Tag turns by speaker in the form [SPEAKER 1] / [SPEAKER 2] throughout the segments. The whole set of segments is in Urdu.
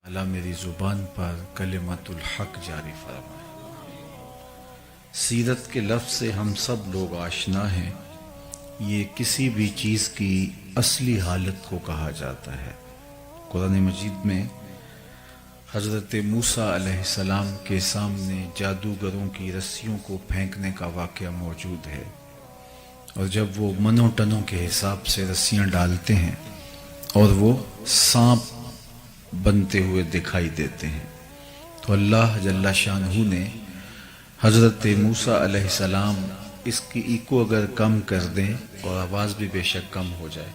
[SPEAKER 1] اللہ میری زبان پر کلمت الحق جاری فرمائے۔ سیرت کے لفظ سے ہم سب لوگ آشنا ہیں۔ یہ کسی بھی چیز کی اصلی حالت کو کہا جاتا ہے۔ قرآن مجید میں حضرت موسیٰ علیہ السلام کے سامنے جادوگروں کی رسیوں کو پھینکنے کا واقعہ موجود ہے، اور جب وہ منوں ٹنوں کے حساب سے رسیاں ڈالتے ہیں اور وہ سانپ بنتے ہوئے دکھائی دیتے ہیں، تو اللہ جل شانہ نے حضرت موسیٰ علیہ السلام اس کی ایکو اگر کم کر دیں اور آواز بھی بے شک کم ہو جائے،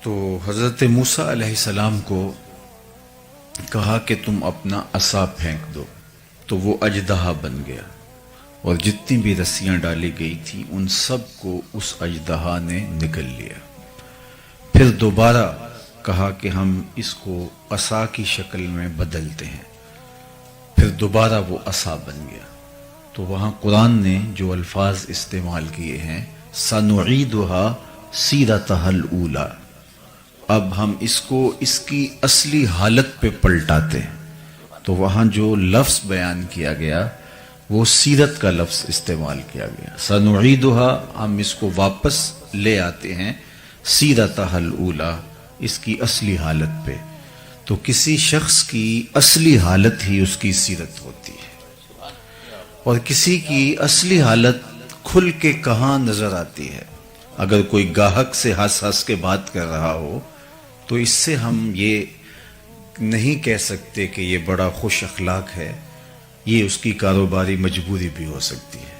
[SPEAKER 1] تو حضرت موسیٰ علیہ السلام کو کہا کہ تم اپنا عصا پھینک دو، تو وہ اژدہا بن گیا، اور جتنی بھی رسیاں ڈالی گئی تھیں ان سب کو اس اژدہا نے نگل لیا۔ پھر دوبارہ کہا کہ ہم اس کو عصا کی شکل میں بدلتے ہیں، پھر دوبارہ وہ عصا بن گیا۔ تو وہاں قرآن نے جو الفاظ استعمال کیے ہیں سَنُعِيدُهَا سِيرَتَهَا الْأُولَى، اب ہم اس کو اس کی اصلی حالت پہ پلٹاتے ہیں۔ تو وہاں جو لفظ بیان کیا گیا وہ سیرت کا لفظ استعمال کیا گیا۔ سَنُعِيدُهَا، ہم اس کو واپس لے آتے ہیں سِيرَتَهَا الْأُولَى، اس کی اصلی حالت پہ۔ تو کسی شخص کی اصلی حالت ہی اس کی سیرت ہوتی ہے، اور کسی کی اصلی حالت کھل کے کہاں نظر آتی ہے۔ اگر کوئی گاہک سے ہنس ہنس کے بات کر رہا ہو تو اس سے ہم یہ نہیں کہہ سکتے کہ یہ بڑا خوش اخلاق ہے، یہ اس کی کاروباری مجبوری بھی ہو سکتی ہے۔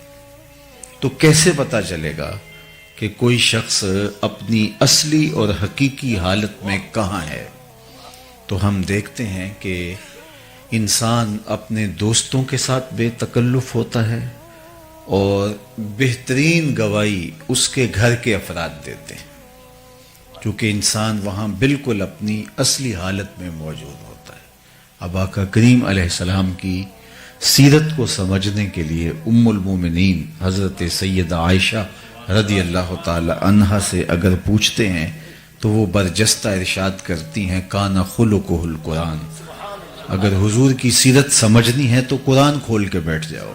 [SPEAKER 1] تو کیسے پتہ چلے گا کہ کوئی شخص اپنی اصلی اور حقیقی حالت میں کہاں ہے؟ تو ہم دیکھتے ہیں کہ انسان اپنے دوستوں کے ساتھ بے تکلف ہوتا ہے، اور بہترین گواہی اس کے گھر کے افراد دیتے ہیں، کیونکہ انسان وہاں بالکل اپنی اصلی حالت میں موجود ہوتا ہے۔ اب آقا کریم علیہ السلام کی سیرت کو سمجھنے کے لیے ام المومنین حضرت سیدہ عائشہ رضی اللہ تعالی عنہا سے اگر پوچھتے ہیں تو وہ برجستہ ارشاد کرتی ہیں کان خلقہ القرآن۔ اگر حضور کی سیرت سمجھنی ہے تو قرآن کھول کے بیٹھ جاؤ۔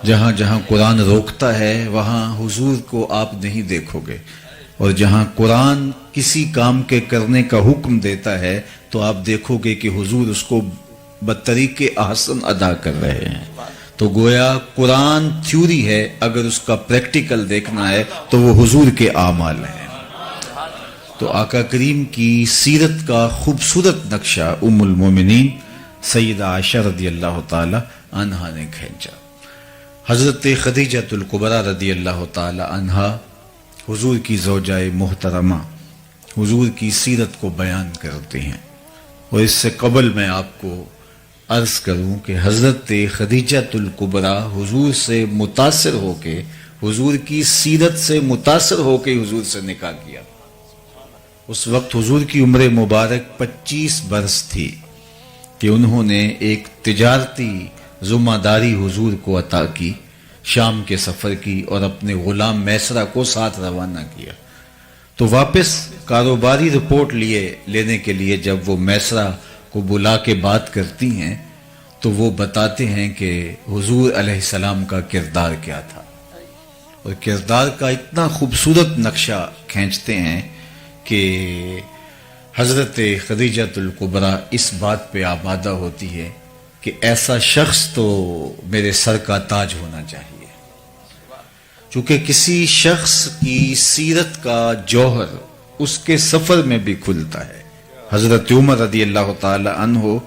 [SPEAKER 1] جہاں جہاں قرآن روکتا ہے وہاں حضور کو آپ نہیں دیکھو گے، اور جہاں قرآن کسی کام کے کرنے کا حکم دیتا ہے تو آپ دیکھو گے کہ حضور اس کو بطریق احسن ادا کر رہے ہیں۔ تو گویا قرآن تھیوری ہے، اگر اس کا پریکٹیکل دیکھنا ہے تو وہ حضور کے اعمال ہیں۔ تو آقا کریم کی سیرت کا خوبصورت نقشہ ام المومنین سیدہ عائشہ رضی اللہ تعالی عنہا نے کھینچا۔ حضرت خدیجہ الکبریٰ رضی اللہ تعالی عنہا حضور کی زوجہ محترمہ، حضور کی سیرت کو بیان کرتے ہیں، اور اس سے قبل میں آپ کو عرض کروں کہ حضرت خدیجہ الکبریٰ حضور سے متاثر ہو کے، حضور کی سیرت سے متاثر ہو کے حضور سے نکاح کیا۔ اس وقت حضور کی عمر مبارک 25 برس تھی کہ انہوں نے ایک تجارتی ذمہ داری حضور کو عطا کی، شام کے سفر کی، اور اپنے غلام میسرہ کو ساتھ روانہ کیا۔ تو واپس کاروباری رپورٹ لینے کے لیے جب وہ میسرہ کو بلا کے بات کرتی ہیں تو وہ بتاتے ہیں کہ حضور علیہ السلام کا کردار کیا تھا، اور کردار کا اتنا خوبصورت نقشہ کھینچتے ہیں کہ حضرت خدیجہ الکبریٰ اس بات پہ آمادہ ہوتی ہے کہ ایسا شخص تو میرے سر کا تاج ہونا چاہیے، چونکہ کسی شخص کی سیرت کا جوہر اس کے سفر میں بھی کھلتا ہے۔ حضرت عمر رضی اللہ تعالی عنہ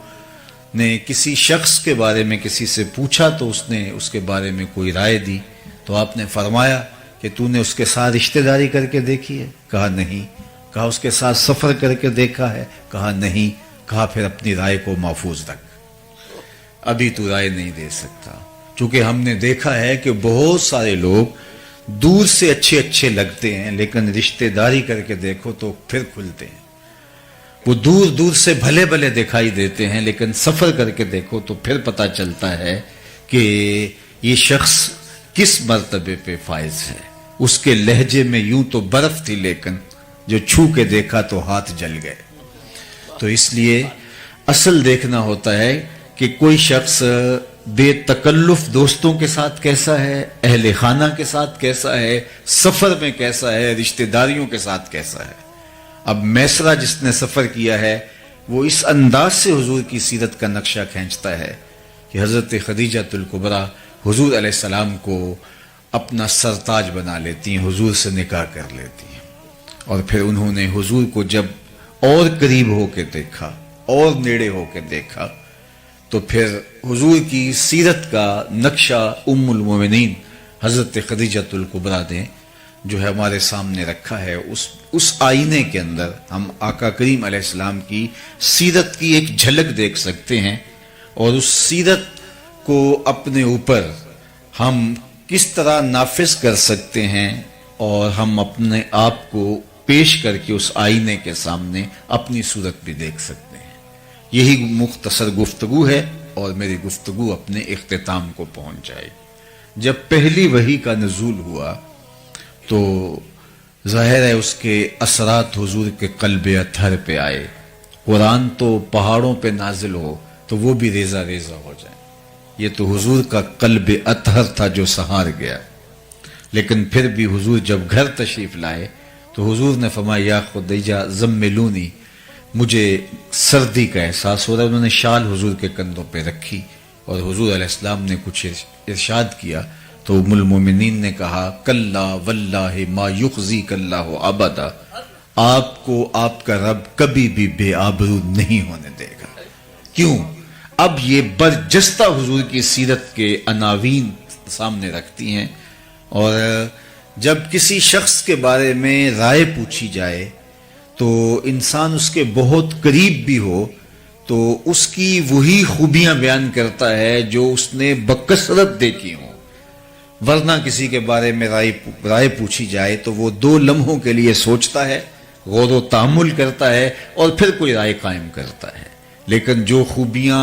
[SPEAKER 1] نے کسی شخص کے بارے میں کسی سے پوچھا تو اس نے اس کے بارے میں کوئی رائے دی، تو آپ نے فرمایا کہ تو نے اس کے ساتھ رشتہ داری کر کے دیکھی ہے؟ کہا نہیں۔ کہا اس کے ساتھ سفر کر کے دیکھا ہے؟ کہا نہیں۔ کہا پھر اپنی رائے کو محفوظ رکھ، ابھی تو رائے نہیں دے سکتا، چونکہ ہم نے دیکھا ہے کہ بہت سارے لوگ دور سے اچھے اچھے لگتے ہیں، لیکن رشتہ داری کر کے دیکھو تو پھر کھلتے ہیں۔ وہ دور دور سے بھلے بھلے دکھائی دیتے ہیں، لیکن سفر کر کے دیکھو تو پھر پتہ چلتا ہے کہ یہ شخص کس مرتبے پہ فائز ہے۔ اس کے لہجے میں یوں تو برف تھی، لیکن جو چھو کے دیکھا تو ہاتھ جل گئے۔ تو اس لیے اصل دیکھنا ہوتا ہے کہ کوئی شخص بے تکلف دوستوں کے ساتھ کیسا ہے، اہل خانہ کے ساتھ کیسا ہے، سفر میں کیسا ہے، رشتہ داریوں کے ساتھ کیسا ہے۔ اب میسرہ جس نے سفر کیا ہے وہ اس انداز سے حضور کی سیرت کا نقشہ کھینچتا ہے کہ حضرت خدیجہ الکبریٰ حضور علیہ السلام کو اپنا سرتاج بنا لیتی ہیں، حضور سے نکاح کر لیتی ہیں، اور پھر انہوں نے حضور کو جب اور قریب ہو کے دیکھا اور نیڑے ہو کے دیکھا تو پھر حضور کی سیرت کا نقشہ ام المومنین حضرت خدیجہ الکبریٰ نے جو ہے ہمارے سامنے رکھا ہے۔ اس آئینے کے اندر ہم آقا کریم علیہ السلام کی سیرت کی ایک جھلک دیکھ سکتے ہیں، اور اس سیرت کو اپنے اوپر ہم کس طرح نافذ کر سکتے ہیں، اور ہم اپنے آپ کو پیش کر کے اس آئینے کے سامنے اپنی صورت بھی دیکھ سکتے ہیں۔ یہی مختصر گفتگو ہے، اور میری گفتگو اپنے اختتام کو پہنچ جائے۔ جب پہلی وحی کا نزول ہوا تو ظاہر ہے اس کے اثرات حضور کے قلب اطہر پہ آئے۔ قرآن تو پہاڑوں پہ نازل ہو تو وہ بھی ریزہ ریزہ ہو جائے، یہ تو حضور کا قلب اطہر تھا جو سہار گیا۔ لیکن پھر بھی حضور جب گھر تشریف لائے تو حضور نے فرمایا یا خدیجہ زملونی، مجھے سردی کا احساس ہو رہا ہے۔ انہوں نے شال حضور کے کندھوں پہ رکھی اور حضور علیہ السلام نے کچھ ارشاد کیا تو ام المومنین نے کہا کلا واللہ ما یخزیک اللہ ابدا، آپ کو آپ کا رب کبھی بھی بے آبرو نہیں ہونے دے گا۔ کیوں؟ اب یہ برجستہ حضور کی سیرت کے عناوین سامنے رکھتی ہیں، اور جب کسی شخص کے بارے میں رائے پوچھی جائے تو انسان اس کے بہت قریب بھی ہو تو اس کی وہی خوبیاں بیان کرتا ہے جو اس نے بکثرت دیکھی ہوں، ورنہ کسی کے بارے میں رائے پوچھی جائے تو وہ 2 لمحوں کے لیے سوچتا ہے، غور و تأمل کرتا ہے اور پھر کوئی رائے قائم کرتا ہے۔ لیکن جو خوبیاں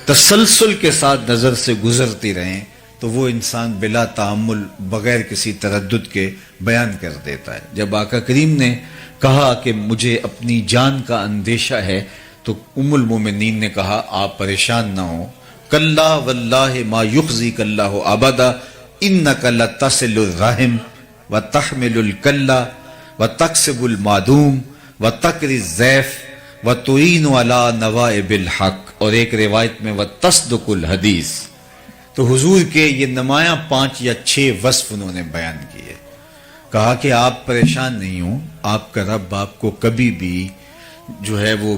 [SPEAKER 1] تسلسل کے ساتھ نظر سے گزرتی رہیں تو وہ انسان بلا تأمل بغیر کسی تردد کے بیان کر دیتا ہے۔ جب آقا کریم نے کہا کہ مجھے اپنی جان کا اندیشہ ہے تو ام المومنین نے کہا آپ پریشان نہ ہوں، کلا واللہ ما یخزیک اللہ ابدا انک لتصل الرحم وتحمل الکلا وتکسب المعدوم وتقری الضیف وتعین علی نوائب الحق، اور ایک روایت میں وتصدق الحدیث۔ تو حضور کے یہ نمایاں 5 یا 6 وصف انہوں نے بیان کیے، کہا کہ آپ پریشان نہیں ہوں، آپ کا رب آپ کو کبھی بھی جو ہے وہ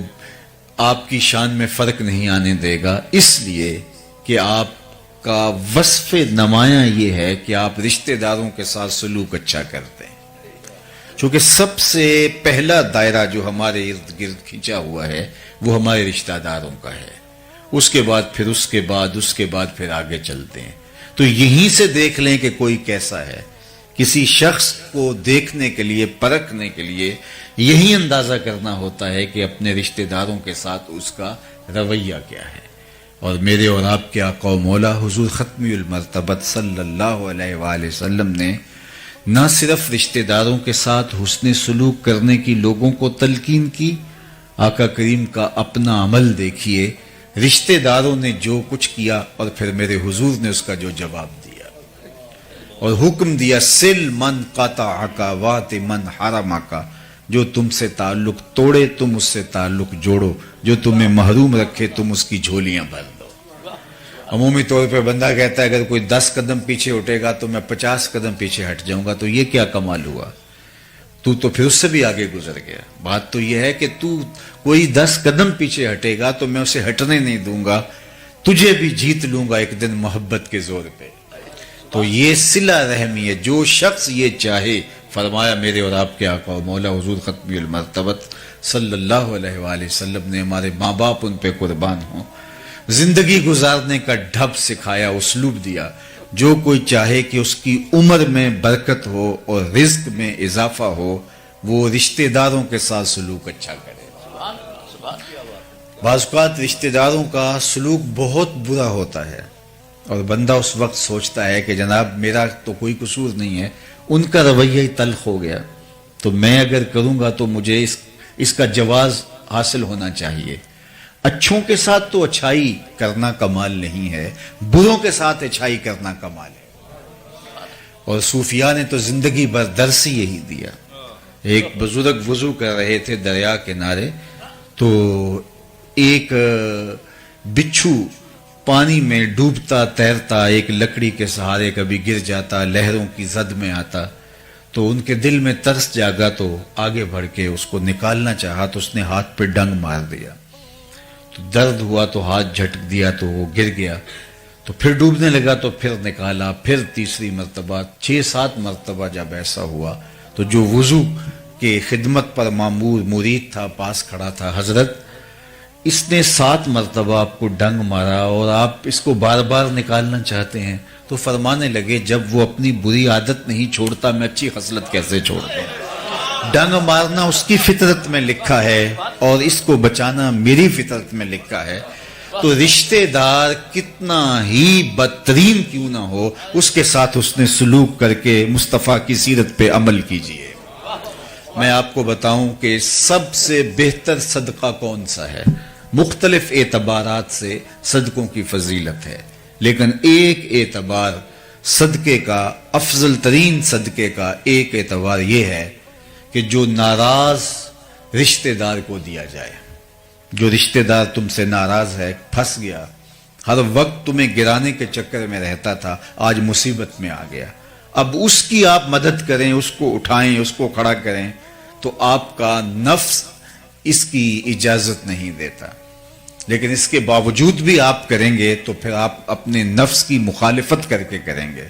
[SPEAKER 1] آپ کی شان میں فرق نہیں آنے دے گا، اس لیے کہ آپ کا وصف نمایاں یہ ہے کہ آپ رشتہ داروں کے ساتھ سلوک اچھا کرتے ہیں۔ چونکہ سب سے پہلا دائرہ جو ہمارے ارد گرد کھینچا ہوا ہے وہ ہمارے رشتہ داروں کا ہے، اس کے بعد پھر آگے چلتے ہیں۔ تو یہیں سے دیکھ لیں کہ کوئی کیسا ہے۔ کسی شخص کو دیکھنے کے لیے، پرکھنے کے لیے یہی اندازہ کرنا ہوتا ہے کہ اپنے رشتہ داروں کے ساتھ اس کا رویہ کیا ہے۔ اور میرے اور آپ کے آقا و مولا حضور ختمی المرتبت صلی اللہ علیہ وآلہ وسلم نے نہ صرف رشتہ داروں کے ساتھ حسن سلوک کرنے کی لوگوں کو تلقین کی، آقا کریم کا اپنا عمل دیکھیے، رشتہ داروں نے جو کچھ کیا اور پھر میرے حضور نے اس کا جو جواب دیا اور حکم دیا سل من قطعک وات من حرمک، جو تم سے تعلق توڑے تم اس سے تعلق جوڑو، جو تمہیں محروم رکھے تم اس کی جھولیاں بھر دو۔ عمومی طور پہ بندہ کہتا ہے اگر کوئی 10 قدم پیچھے اٹھے گا تو میں 50 قدم پیچھے ہٹ جاؤں گا، تو یہ کیا کمال ہوا؟ تو پھر اس سے بھی آگے گزر گیا۔ بات تو یہ ہے کہ تو کوئی 10 قدم پیچھے ہٹے گا تو میں اسے ہٹنے نہیں دوں گا، تجھے بھی جیت لوں گا ایک دن محبت کے زور پہ۔ تو یہ صلہ رحمی ہے، جو شخص یہ چاہے، فرمایا میرے اور آپ کے آقا و مولا حضور ختمی المرتبت صلی اللہ علیہ وآلہ وسلم نے ہمارے ماں باپ ان پہ قربان ہوں، زندگی گزارنے کا ڈھب سکھایا، اسلوب دیا۔ جو کوئی چاہے کہ اس کی عمر میں برکت ہو اور رزق میں اضافہ ہو، وہ رشتہ داروں کے ساتھ سلوک اچھا کرے۔ بعض اوقات رشتہ داروں کا سلوک بہت برا ہوتا ہے اور بندہ اس وقت سوچتا ہے کہ جناب میرا تو کوئی قصور نہیں ہے، ان کا رویہ ہی تلخ ہو گیا، تو میں اگر کروں گا تو مجھے اس کا جواز حاصل ہونا چاہیے۔ اچھوں کے ساتھ تو اچھائی کرنا کمال نہیں ہے، بروں کے ساتھ اچھائی کرنا کمال ہے۔ اور صوفیاء نے تو زندگی بھر درس ہی یہی دیا۔ ایک بزرگ وضو کر رہے تھے دریا کنارے، تو ایک بچھو پانی میں ڈوبتا تیرتا ایک لکڑی کے سہارے کبھی گر جاتا، لہروں کی زد میں آتا، تو ان کے دل میں ترس جاگا، تو آگے بڑھ کے اس کو نکالنا چاہا تو اس نے ہاتھ پہ ڈنگ مار دیا، تو درد ہوا تو ہاتھ جھٹک دیا تو وہ گر گیا، تو پھر ڈوبنے لگا تو پھر نکالا، پھر تیسری مرتبہ، 6-7 مرتبہ جب ایسا ہوا تو جو وضو کے خدمت پر معمور مرید تھا پاس کھڑا تھا، حضرت اس نے 7 مرتبہ آپ کو ڈنگ مارا اور آپ اس کو بار بار نکالنا چاہتے ہیں؟ تو فرمانے لگے جب وہ اپنی بری عادت نہیں چھوڑتا میں اچھی خصلت کیسے چھوڑ دوں؟ ڈنگ مارنا اس کی فطرت میں لکھا ہے اور اس کو بچانا میری فطرت میں لکھا ہے، تو رشتہ دار کتنا ہی بدترین کیوں نہ ہو اس کے ساتھ اس نے سلوک کر کے مصطفیٰ کی سیرت پہ عمل کیجئے۔ میں آپ کو بتاؤں کہ سب سے بہتر صدقہ کون سا ہے؟ مختلف اعتبارات سے صدقوں کی فضیلت ہے، لیکن ایک اعتبار صدقے کا، افضل ترین صدقے کا ایک اعتبار یہ ہے کہ جو ناراض رشتہ دار کو دیا جائے۔ جو رشتہ دار تم سے ناراض ہے، پھنس گیا، ہر وقت تمہیں گرانے کے چکر میں رہتا تھا، آج مصیبت میں آ گیا، اب اس کی آپ مدد کریں، اس کو اٹھائیں، اس کو کھڑا کریں، تو آپ کا نفس اس کی اجازت نہیں دیتا، لیکن اس کے باوجود بھی آپ کریں گے تو پھر آپ اپنے نفس کی مخالفت کر کے کریں گے۔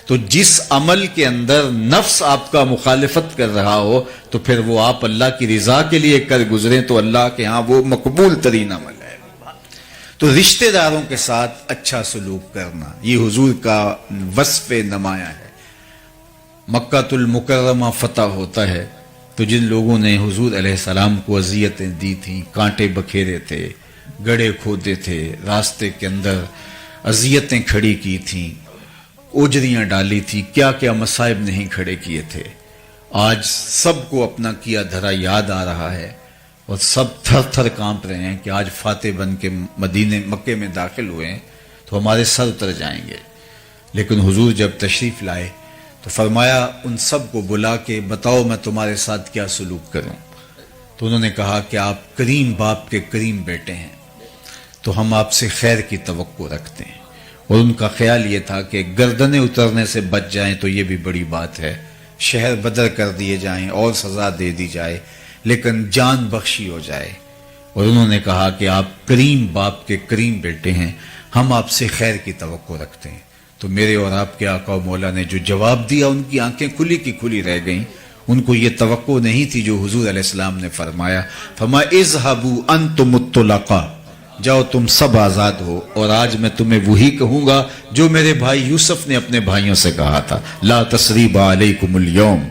[SPEAKER 1] تو جس عمل کے اندر نفس آپ کا مخالفت کر رہا ہو تو پھر وہ آپ اللہ کی رضا کے لیے کر گزریں تو اللہ کے ہاں وہ مقبول ترین عمل ہے۔ تو رشتہ داروں کے ساتھ اچھا سلوک کرنا یہ حضور کا وصف نمایاں ہے۔ مکہ المکرمہ فتح ہوتا ہے تو جن لوگوں نے حضور علیہ السلام کو اذیتیں دی تھیں، کانٹے بکھیرے تھے، گڑھے کھودے تھے، راستے کے اندر اذیتیں کھڑی کی تھیں، اوجریاں ڈالی تھی، کیا کیا مصائب نہیں کھڑے کیے تھے، آج سب کو اپنا کیا دھرا یاد آ رہا ہے اور سب تھر تھر کانپ رہے ہیں کہ آج فاتح بن کے مکے میں داخل ہوئے ہیں تو ہمارے سر اتر جائیں گے۔ لیکن حضور جب تشریف لائے تو فرمایا ان سب کو بلا کے بتاؤ میں تمہارے ساتھ کیا سلوک کروں؟ تو انہوں نے کہا کہ آپ کریم باپ کے کریم بیٹے ہیں تو ہم آپ سے خیر کی توقع رکھتے ہیں، اور ان کا خیال یہ تھا کہ گردنیں اترنے سے بچ جائیں تو یہ بھی بڑی بات ہے، شہر بدر کر دیے جائیں اور سزا دے دی جائے لیکن جان بخشی ہو جائے، اور انہوں نے کہا کہ آپ کریم باپ کے کریم بیٹے ہیں، ہم آپ سے خیر کی توقع رکھتے ہیں۔ تو میرے اور آپ کے آقا و مولا نے جو جواب دیا ان کی آنکھیں کھلی کی کھلی رہ گئیں، ان کو یہ توقع نہیں تھی جو حضور علیہ السلام نے فرمایا، اذهبوا انتم الطلقاء، جاؤ تم سب آزاد ہو، اور آج میں تمہیں وہی کہوں گا جو میرے بھائی یوسف نے اپنے بھائیوں سے کہا تھا، لا تثریب علیکم اليوم،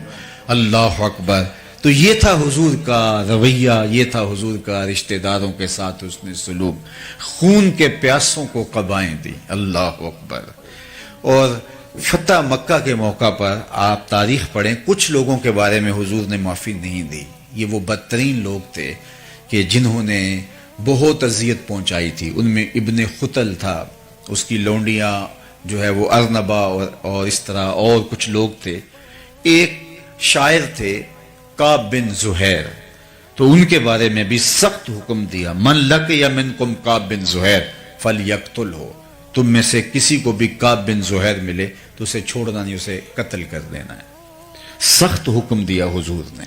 [SPEAKER 1] اللہ اکبر۔ تو یہ تھا حضور کا رویہ، یہ تھا حضور کا رشتہ داروں کے ساتھ اس نے سلوک، خون کے پیاسوں کو قبائیں دی، اللہ اکبر۔ اور فتح مکہ کے موقع پر آپ تاریخ پڑھیں، کچھ لوگوں کے بارے میں حضور نے معافی نہیں دی، یہ وہ بدترین لوگ تھے کہ جنہوں نے بہت اذیت پہنچائی تھی، ان میں ابن خطل تھا، اس کی لونڈیاں جو ہے وہ ارنبا اور اس طرح اور کچھ لوگ تھے، ایک شاعر تھے کعب بن زہیر، تو ان کے بارے میں بھی سخت حکم دیا، من لقی منکم کعب بن زہیر فلیقتلہ، تم میں سے کسی کو بھی کعب بن زہیر ملے تو اسے چھوڑنا نہیں، اسے قتل کر دینا ہے، سخت حکم دیا حضور نے۔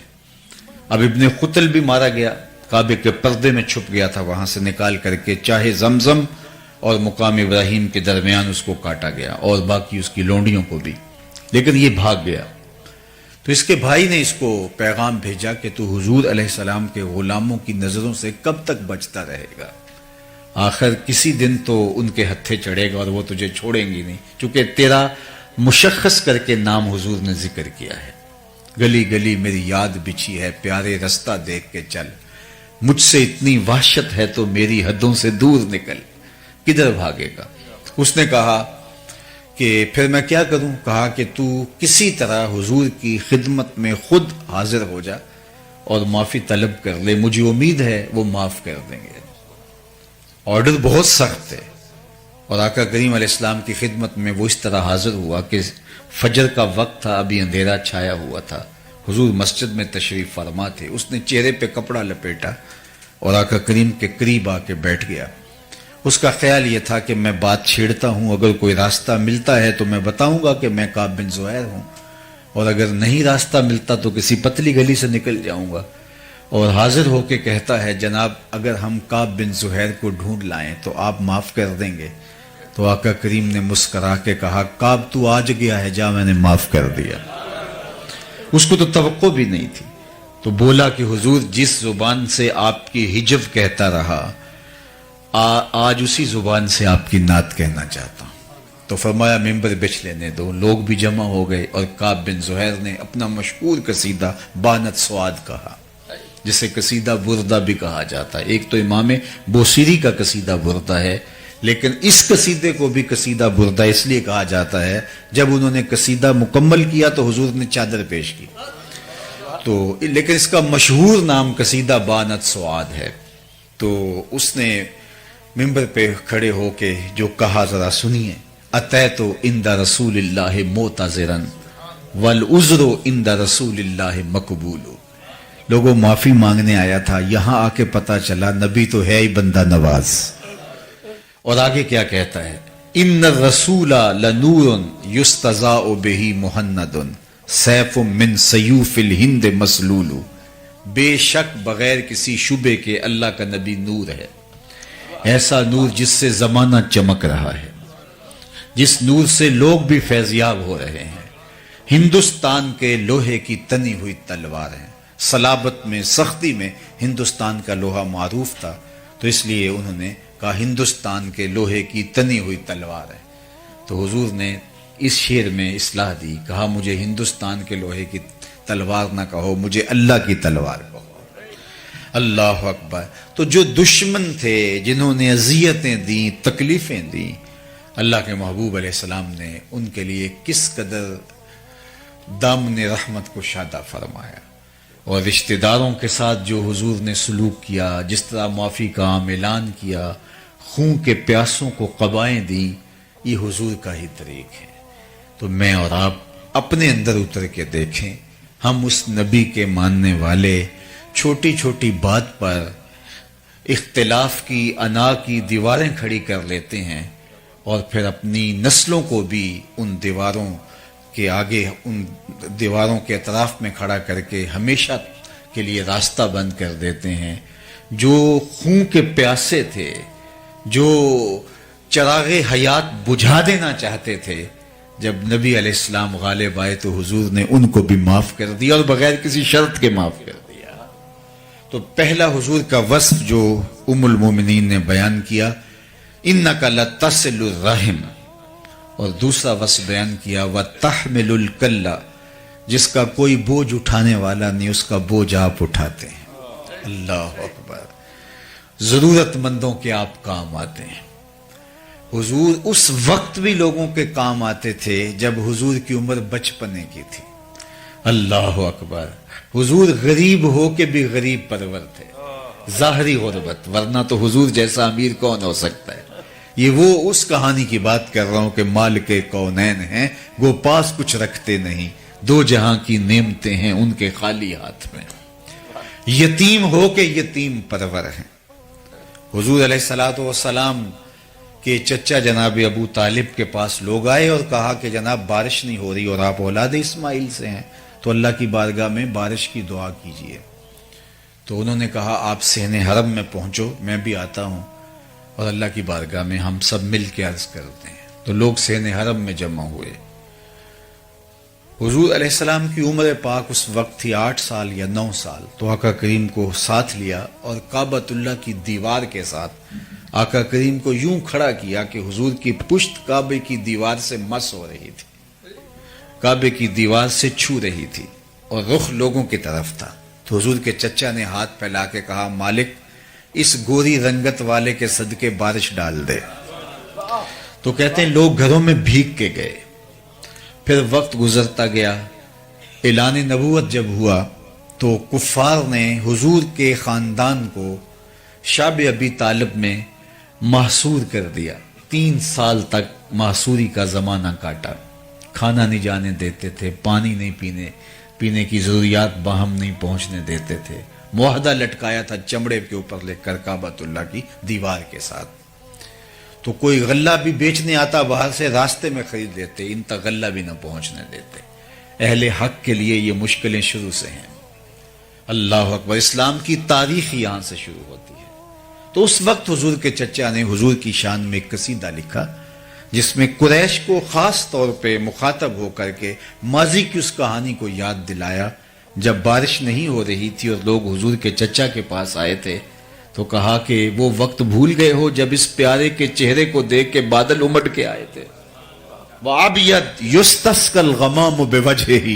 [SPEAKER 1] اب ابن خطل بھی مارا گیا، کعبے کے پردے میں چھپ گیا تھا، وہاں سے نکال کر کے چاہے زمزم اور مقام ابراہیم کے درمیان اس کو کاٹا گیا، اور باقی اس کی لونڈیوں کو بھی، لیکن یہ بھاگ گیا۔ تو اس کے بھائی نے اس کو پیغام بھیجا کہ تو حضور علیہ السلام کے غلاموں کی نظروں سے کب تک بچتا رہے گا، آخر کسی دن تو ان کے ہتھے چڑھے گا اور وہ تجھے چھوڑیں گی نہیں، چونکہ تیرا مشخص کر کے نام حضور نے ذکر کیا ہے، گلی گلی میری یاد بچھی ہے، پیارے رستہ دیکھ کے چل، مجھ سے اتنی وحشت ہے تو میری حدوں سے دور نکل، کدھر بھاگے گا؟ اس نے کہا کہ پھر میں کیا کروں؟ کہا کہ تو کسی طرح حضور کی خدمت میں خود حاضر ہو جا اور معافی طلب کر لے، مجھے امید ہے وہ معاف کر دیں گے۔ آرڈر بہت سخت ہے، اور آقا کریم علیہ السلام کی خدمت میں وہ اس طرح حاضر ہوا کہ فجر کا وقت تھا، ابھی اندھیرا چھایا ہوا تھا، حضور مسجد میں تشریف فرما تھے، اس نے چہرے پہ کپڑا لپیٹا اور آقا کریم کے قریب آ کے بیٹھ گیا۔ اس کا خیال یہ تھا کہ میں بات چھیڑتا ہوں، اگر کوئی راستہ ملتا ہے تو میں بتاؤں گا کہ میں کعب بن زہیر ہوں، اور اگر نہیں راستہ ملتا تو کسی پتلی گلی سے نکل جاؤں گا، اور حاضر ہو کے کہتا ہے جناب اگر ہم کعب بن زہیر کو ڈھونڈ لائیں تو آپ معاف کر دیں گے؟ تو آقا کریم نے مسکرا کے کہا کعب تو آج گیا ہے، جا میں نے معاف کر دیا۔ اس کو تو توقع بھی نہیں تھی، تو بولا کہ حضور جس زبان سے آپ کی ہجو کہتا رہا آج اسی زبان سے آپ کی نعت کہنا چاہتا ہوں۔ تو فرمایا ممبر بچھ لینے دو، لوگ بھی جمع ہو گئے، اور کعب بن زہیر نے اپنا مشہور قصیدہ بانت سواد کہا، جسے قصیدہ بردہ بھی کہا جاتا ہے۔ ایک تو امام بوصیری کا قصیدہ بردہ ہے، لیکن اس قصیدے کو بھی قصیدہ بردہ اس لیے کہا جاتا ہے جب انہوں نے قصیدہ مکمل کیا تو حضور نے چادر پیش کی، تو لیکن اس کا مشہور نام قصیدہ بانت سواد ہے۔ تو اس نے ممبر پہ کھڑے ہو کے جو کہا ذرا سنیے، اتیت عند رسول اللہ معتذرا والعذر عند رسول اللہ مقبول۔ لوگوں معافی مانگنے آیا تھا، یہاں آ کے پتا چلا نبی تو ہے ہی بندہ نواز۔ اور آگے کیا کہتا ہے، ان الرسول لنور یستضاء بہ مہند سیف من سیوف الہند مسلول۔ بے شک بغیر کسی شبے کے اللہ کا نبی نور ہے، ایسا نور جس سے زمانہ چمک رہا ہے، جس نور سے لوگ بھی فیضیاب ہو رہے ہیں۔ ہندوستان کے لوہے کی تنی ہوئی تلوار ہے، صلابت میں سختی میں ہندوستان کا لوہا معروف تھا، تو اس لیے انہوں نے کہا ہندوستان کے لوہے کی تنی ہوئی تلوار ہے۔ تو حضور نے اس شعر میں اصلاح دی، کہا مجھے ہندوستان کے لوہے کی تلوار نہ کہو، مجھے اللہ کی تلوار کہو۔ اللہ اکبر۔ تو جو دشمن تھے، جنہوں نے اذیتیں دیں، تکلیفیں دیں، اللہ کے محبوب علیہ السلام نے ان کے لیے کس قدر دامن رحمت کو شادہ فرمایا، اور رشتہ داروں کے ساتھ جو حضور نے سلوک کیا، جس طرح معافی کا عام اعلان کیا، خون کے پیاسوں کو قبائیں دیں، یہ حضور کا ہی طریق ہے۔ تو میں اور آپ اپنے اندر اتر کے دیکھیں، ہم اس نبی کے ماننے والے چھوٹی چھوٹی بات پر اختلاف کی انا کی دیواریں کھڑی کر لیتے ہیں، اور پھر اپنی نسلوں کو بھی ان دیواروں کے آگے، ان دیواروں کے اطراف میں کھڑا کر کے ہمیشہ کے لیے راستہ بند کر دیتے ہیں۔ جو خون کے پیاسے تھے، جو چراغ حیات بجھا دینا چاہتے تھے، جب نبی علیہ السلام غالب آئے تو حضور نے ان کو بھی معاف کر دیا، اور بغیر کسی شرط کے معاف کر دیا۔ تو پہلا حضور کا وصف جو ام المومنین نے بیان کیا، انک لتصل الرحم، اور دوسرا وصف بیان کیا وتحمل الکل، جس کا کوئی بوجھ اٹھانے والا نہیں، اس کا بوجھ آپ اٹھاتے ہیں۔ اللہ اکبر۔ ضرورت مندوں کے آپ کام آتے ہیں۔ حضور اس وقت بھی لوگوں کے کام آتے تھے جب حضور کی عمر بچپنے کی تھی۔ اللہ اکبر۔ حضور غریب ہو کے بھی غریب پرور تھے، ظاہری غربت، ورنہ تو حضور جیسا امیر کون ہو سکتا ہے۔ یہ وہ اس کہانی کی بات کر رہا ہوں کہ مال کے کونین ہیں، گو پاس کچھ رکھتے نہیں، دو جہاں کی نعمتیں ہیں ان کے خالی ہاتھ میں، یتیم ہو کے یتیم پرور ہیں۔ حضور علیہ الصلوۃ والسلام کے چچا جناب ابو طالب کے پاس لوگ آئے اور کہا کہ جناب بارش نہیں ہو رہی اور آپ اولاد اسماعیل سے ہیں، تو اللہ کی بارگاہ میں بارش کی دعا کیجئے۔ تو انہوں نے کہا آپ صحن حرم میں پہنچو، میں بھی آتا ہوں، اور اللہ کی بارگاہ میں ہم سب مل کے عرض کرتے ہیں۔ تو لوگ صحن حرم میں جمع ہوئے۔ حضور علیہ السلام کی عمر پاک اس وقت تھی 8 سال یا 9 سال، تو آقا کریم کو ساتھ لیا اور کعبۃ اللہ کی دیوار کے ساتھ آقا کریم کو یوں کھڑا کیا کہ حضور کی پشت کعبے کی دیوار سے مس ہو رہی تھی، کعبے کی دیوار سے چھو رہی تھی، اور رخ لوگوں کی طرف تھا۔ تو حضور کے چچا نے ہاتھ پھیلا کے کہا مالک اس گوری رنگت والے کے صدقے بارش ڈال دے۔ تو کہتے ہیں لوگ گھروں میں بھیگ کے گئے۔ پھر وقت گزرتا گیا، اعلان نبوت جب ہوا تو کفار نے حضور کے خاندان کو شعب ابی طالب میں محصور کر دیا. 3 سال تک محصوری کا زمانہ کاٹا. کھانا نہیں جانے دیتے تھے، پانی نہیں پینے کی ضروریات باہم نہیں پہنچنے دیتے تھے. معاہدہ لٹکایا تھا چمڑے کے اوپر لکھ کر کعبۃ اللہ کی دیوار کے ساتھ. تو کوئی غلہ بھی بیچنے آتا باہر سے، راستے میں خرید لیتے، ان تک غلہ بھی نہ پہنچنے دیتے. اہل حق کے لیے یہ مشکلیں شروع سے ہیں. اللہ اکبر. اسلام کی تاریخ یہاں سے شروع ہوتی ہے. تو اس وقت حضور کے چچا نے حضور کی شان میں ایک قصیدہ لکھا جس میں قریش کو خاص طور پہ مخاطب ہو کر کے ماضی کی اس کہانی کو یاد دلایا. جب بارش نہیں ہو رہی تھی اور لوگ حضور کے چچا کے پاس آئے تھے تو کہا کہ وہ وقت بھول گئے ہو جب اس پیارے کے چہرے کو دیکھ کے بادل امٹ کے آئے تھے. وَعَبْيَدْ يُسْتَسْقَى الْغَمَامُ بِوَجْهِهِ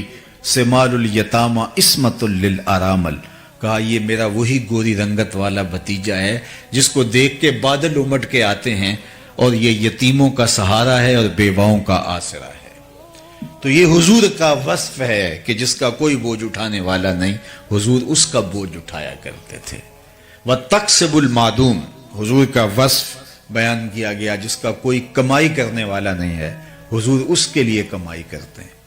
[SPEAKER 1] سِمَالُ الْيَتَامَى عِصْمَةٌ لِلْأَرَامِلِ. کہا یہ میرا وہی گوری رنگت والا بھتیجا ہے جس کو دیکھ کے بادل امٹ کے آتے ہیں، اور یہ یتیموں کا سہارا ہے اور بیواؤں کا آسرا ہے. تو یہ حضور کا وصف ہے کہ جس کا کوئی بوجھ اٹھانے والا نہیں، حضور اس کا بوجھ اٹھایا کرتے تھے. وَتَقْسِبُ الْمَعْدُومِ. حضور کا وصف بیان کیا گیا جس کا کوئی کمائی کرنے والا نہیں ہے، حضور اس کے لیے کمائی کرتے ہیں.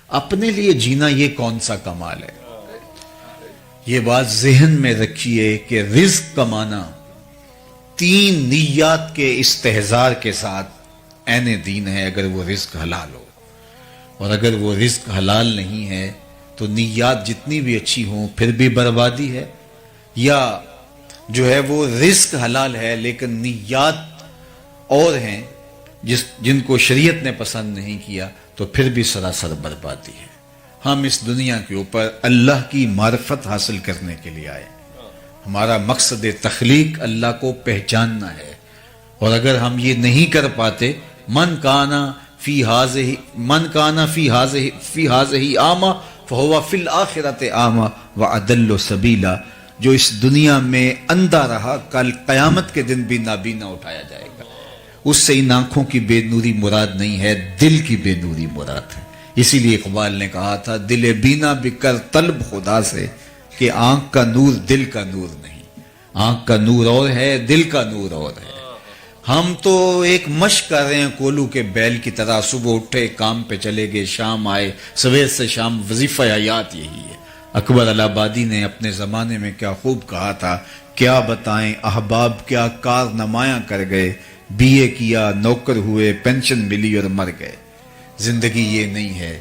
[SPEAKER 1] اپنے لیے جینا یہ کون سا کمال ہے؟ یہ بات ذہن میں رکھیے کہ رزق کمانا 3 نیات کے استحضار کے ساتھ عین دین ہے. اگر وہ رزق حلال ہو، اور اگر وہ رزق حلال نہیں ہے تو نیات جتنی بھی اچھی ہوں پھر بھی بربادی ہے. یا جو ہے وہ رزق حلال ہے لیکن نیات اور ہیں جن کو شریعت نے پسند نہیں کیا تو پھر بھی سراسر بربادی ہے. ہم اس دنیا کے اوپر اللہ کی معرفت حاصل کرنے کے لیے آئے. ہمارا مقصد تخلیق اللہ کو پہچاننا ہے، اور اگر ہم یہ نہیں کر پاتے، من کانا فی ہذہ اعمی فہو فی الآخرۃ اعمی واضل سبیلا. جو اس دنیا میں اندھا رہا کل قیامت کے دن بھی نابینا اٹھایا جائے گا. اس سے ان آنکھوں کی بے نوری مراد نہیں ہے، دل کی بے نوری مراد ہے. اسی لیے اقبال نے کہا تھا دل بینا بکر طلب خدا سے، کہ آنکھ کا نور دل کا نور نہیں. آنکھ کا نور اور ہے، دل کا نور اور ہے. ہم تو ایک مشق کر رہے ہیں کولو کے بیل کی طرح. صبح اٹھے کام پہ چلے گئے، شام آئے، سویر سے شام وظیفہ حیات یہی ہے. اکبر الہ آبادی نے اپنے زمانے میں کیا خوب کہا تھا، کیا بتائیں احباب کیا کار نمایاں کر گئے، بی اے کیا، نوکر ہوئے، پینشن ملی اور مر گئے. زندگی یہ نہیں ہے.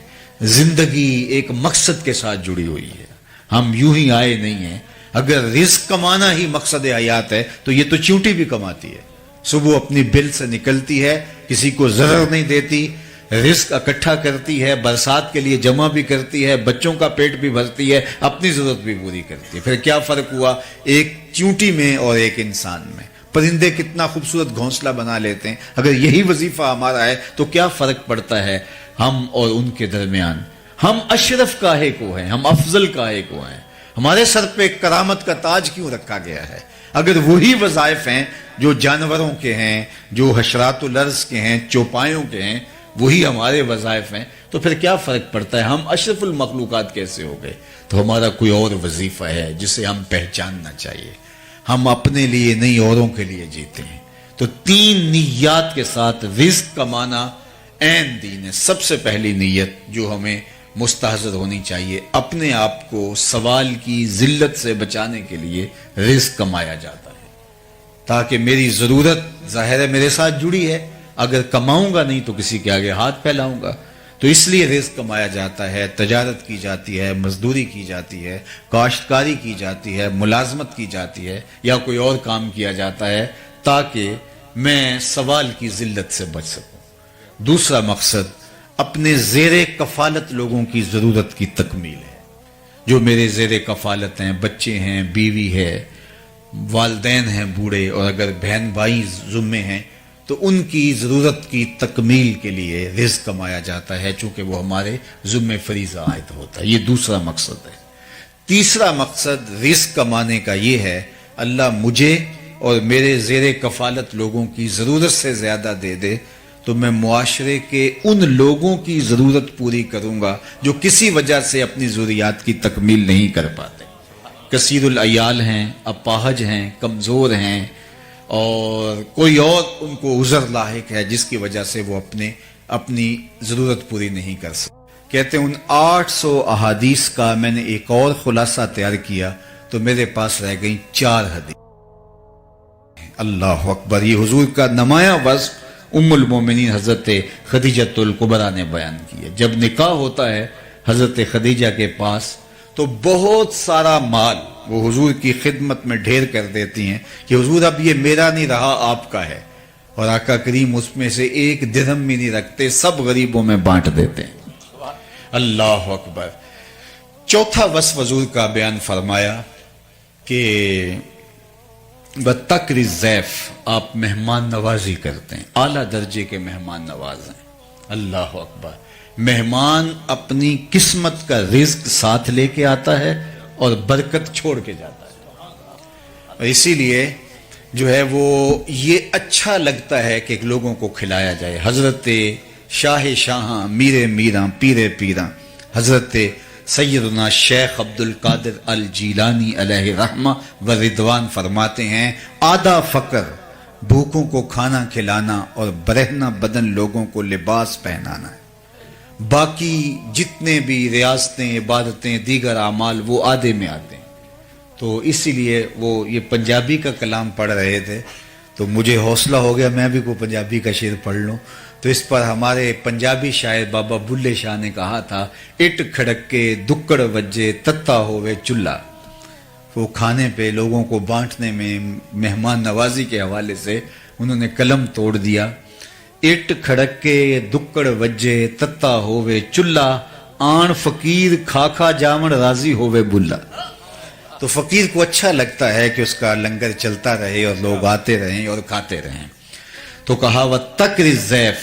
[SPEAKER 1] زندگی ایک مقصد کے ساتھ جڑی ہوئی ہے. ہم یوں ہی آئے نہیں ہیں. اگر رزق کمانا ہی مقصد حیات ہے تو یہ تو چیونٹی بھی کماتی ہے. صبح اپنی بل سے نکلتی ہے، کسی کو ضرر نہیں دیتی، رزق اکٹھا کرتی ہے، برسات کے لیے جمع بھی کرتی ہے، بچوں کا پیٹ بھی بھرتی ہے، اپنی ضرورت بھی پوری کرتی ہے. پھر کیا فرق ہوا ایک چیونٹی میں اور ایک انسان میں؟ پرندے کتنا خوبصورت گھونسلہ بنا لیتے ہیں. اگر یہی وظیفہ ہمارا ہے تو کیا فرق پڑتا ہے ہم اور ان کے درمیان؟ ہم اشرف کاہے کو ہیں، ہم افضل کاہے کو ہیں. ہمارے سر پہ کرامت کا تاج کیوں رکھا گیا ہے؟ اگر وہی وظائف ہیں جو جانوروں کے ہیں، جو حشرات الارض کے ہیں، چوپایوں کے ہیں، وہی ہمارے وظائف ہیں، تو پھر کیا فرق پڑتا ہے؟ ہم اشرف المخلوقات کیسے ہو گئے؟ تو ہمارا کوئی اور وظیفہ ہے جسے ہم پہچاننا چاہیے. ہم اپنے لیے نہیں اوروں کے لیے جیتے ہیں. تو 3 نیات کے ساتھ رزق کمانا عین دین ہے. سب سے پہلی نیت جو ہمیں مستحضر ہونی چاہیے، اپنے آپ کو سوال کی ذلت سے بچانے کے لیے رزق کمایا جاتا ہے، تاکہ میری ضرورت ظاہر ہے میرے ساتھ جڑی ہے. اگر کماؤں گا نہیں تو کسی کے آگے ہاتھ پھیلاؤں گا. تو اس لیے رزق کمایا جاتا ہے، تجارت کی جاتی ہے، مزدوری کی جاتی ہے، کاشتکاری کی جاتی ہے، ملازمت کی جاتی ہے، یا کوئی اور کام کیا جاتا ہے تاکہ میں سوال کی ذلت سے بچ سکوں. دوسرا مقصد اپنے زیر کفالت لوگوں کی ضرورت کی تکمیل ہے. جو میرے زیر کفالت ہیں، بچے ہیں، بیوی ہے، والدین ہیں بوڑھے، اور اگر بہن بھائی ذمے ہیں تو ان کی ضرورت کی تکمیل کے لیے رزق کمایا جاتا ہے، چونکہ وہ ہمارے ذمہ فریضہ عائد ہوتا ہے. یہ دوسرا مقصد ہے. تیسرا مقصد رزق کمانے کا یہ ہے اللہ مجھے اور میرے زیر کفالت لوگوں کی ضرورت سے زیادہ دے دے تو میں معاشرے کے ان لوگوں کی ضرورت پوری کروں گا جو کسی وجہ سے اپنی ضروریات کی تکمیل نہیں کر پاتے. کثیر العیال ہیں، اپاہج ہیں، کمزور ہیں، اور کوئی اور ان کو عذر لاحق ہے جس کی وجہ سے وہ اپنی ضرورت پوری نہیں کر سکتے. کہتے ہیں ان 800 احادیث کا میں نے ایک اور خلاصہ تیار کیا تو میرے پاس رہ گئی 4 حدیث. اللہ اکبر. یہ حضور کا نمایاں وصف ام المومنین حضرت خدیجہ الکبریٰ نے بیان کیا. جب نکاح ہوتا ہے حضرت خدیجہ کے پاس تو بہت سارا مال وہ حضور کی خدمت میں ڈھیر کر دیتی ہیں کہ حضور اب یہ میرا نہیں رہا آپ کا ہے. اور آقا کریم اس میں سے 1 درہم بھی نہیں رکھتے, سب غریبوں میں بانٹ دیتے ہیں. اللہ اکبر. چوتھا وصف حضور کا بیان فرمایا کہ بتکر الضیف, آپ مہمان نوازی کرتے ہیں, اعلیٰ درجے کے مہمان نواز ہیں. اللہ اکبر. مہمان اپنی قسمت کا رزق ساتھ لے کے آتا ہے اور برکت چھوڑ کے جاتا ہے. اور اسی لیے جو ہے وہ یہ اچھا لگتا ہے کہ لوگوں کو کھلایا جائے. حضرت شاہ شاہاں میر میراں پیر پیراں حضرت سیدنا شیخ عبد القادر الجیلانی علیہ رحمہ و رضوان فرماتے ہیں آدھا فقر بھوکوں کو کھانا کھلانا اور برہنہ بدن لوگوں کو لباس پہنانا ہے. باقی جتنے بھی ریاستیں عبادتیں دیگر اعمال وہ آدھے میں آتے ہیں. تو اسی لیے وہ یہ پنجابی کا کلام پڑھ رہے تھے تو مجھے حوصلہ ہو گیا میں بھی کوئی پنجابی کا شعر پڑھ لوں. تو اس پر ہمارے پنجابی شاعر بابا بلے شاہ نے کہا تھا اٹ کھڑک کے دکڑ وجے تتا ہوئے چولہا. وہ کھانے پہ لوگوں کو بانٹنے میں مہمان نوازی کے حوالے سے انہوں نے قلم توڑ دیا. اٹ کھڑک کے دکڑ وجے تتا ہوئے چولہا آن فقیر کھا کھا جامن راضی ہوئے بلا. تو فقیر کو اچھا لگتا ہے کہ اس کا لنگر چلتا رہے اور لوگ آتے رہیں اور کھاتے رہیں. تو کہا وَتَّقْرِ الضَّيْفَ,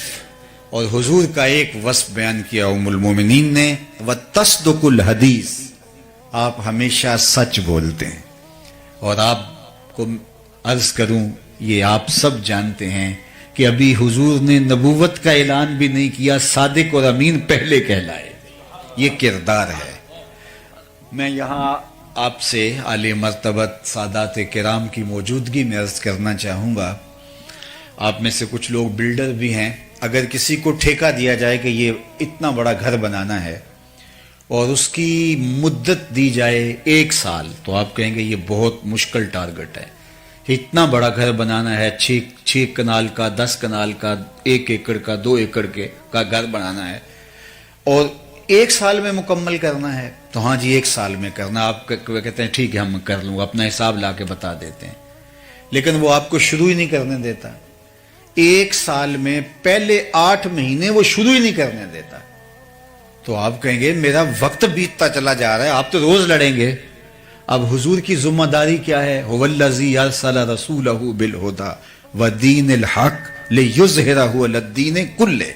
[SPEAKER 1] اور حضور کا ایک وصف بیان کیا ام المومنین نے وَتَصْدُقُ الْحَدِيث, آپ ہمیشہ سچ بولتے ہیں. اور آپ کو عرض کروں یہ آپ سب جانتے ہیں کہ ابھی حضور نے نبوت کا اعلان بھی نہیں کیا, صادق اور امین پہلے کہلائے. یہ کردار ہے. میں یہاں آپ سے عالی مرتبت سادات کرام کی موجودگی میں عرض کرنا چاہوں گا, آپ میں سے کچھ لوگ بلڈر بھی ہیں, اگر کسی کو ٹھیکہ دیا جائے کہ یہ اتنا بڑا گھر بنانا ہے اور اس کی مدت دی جائے 1 سال, تو آپ کہیں گے یہ بہت مشکل ٹارگٹ ہے. اتنا بڑا گھر بنانا ہے, 6 کنال کا, 10 کنال کا, 1 ایکڑ کا, 2 ایکڑ کا گھر بنانا ہے اور 1 سال میں مکمل کرنا ہے. تو ہاں جی 1 سال میں کرنا. آپ کہتے ہیں ٹھیک ہے ہم کر لوں گا, اپنا حساب لا کے بتا دیتے ہیں, لیکن وہ آپ کو شروع ہی نہیں کرنے دیتا. 1 سال میں پہلے 8 مہینے وہ شروع ہی نہیں کرنے دیتا. تو آپ کہیں گے میرا وقت بیتتا چلا جا رہا ہے, آپ تو روز لڑیں گے. اب حضور کی ذمہ داری کیا ہے؟ هو الذی ارسل رسولہ بالہدی ودین الحق لیظہرہ علی الدین کلہ,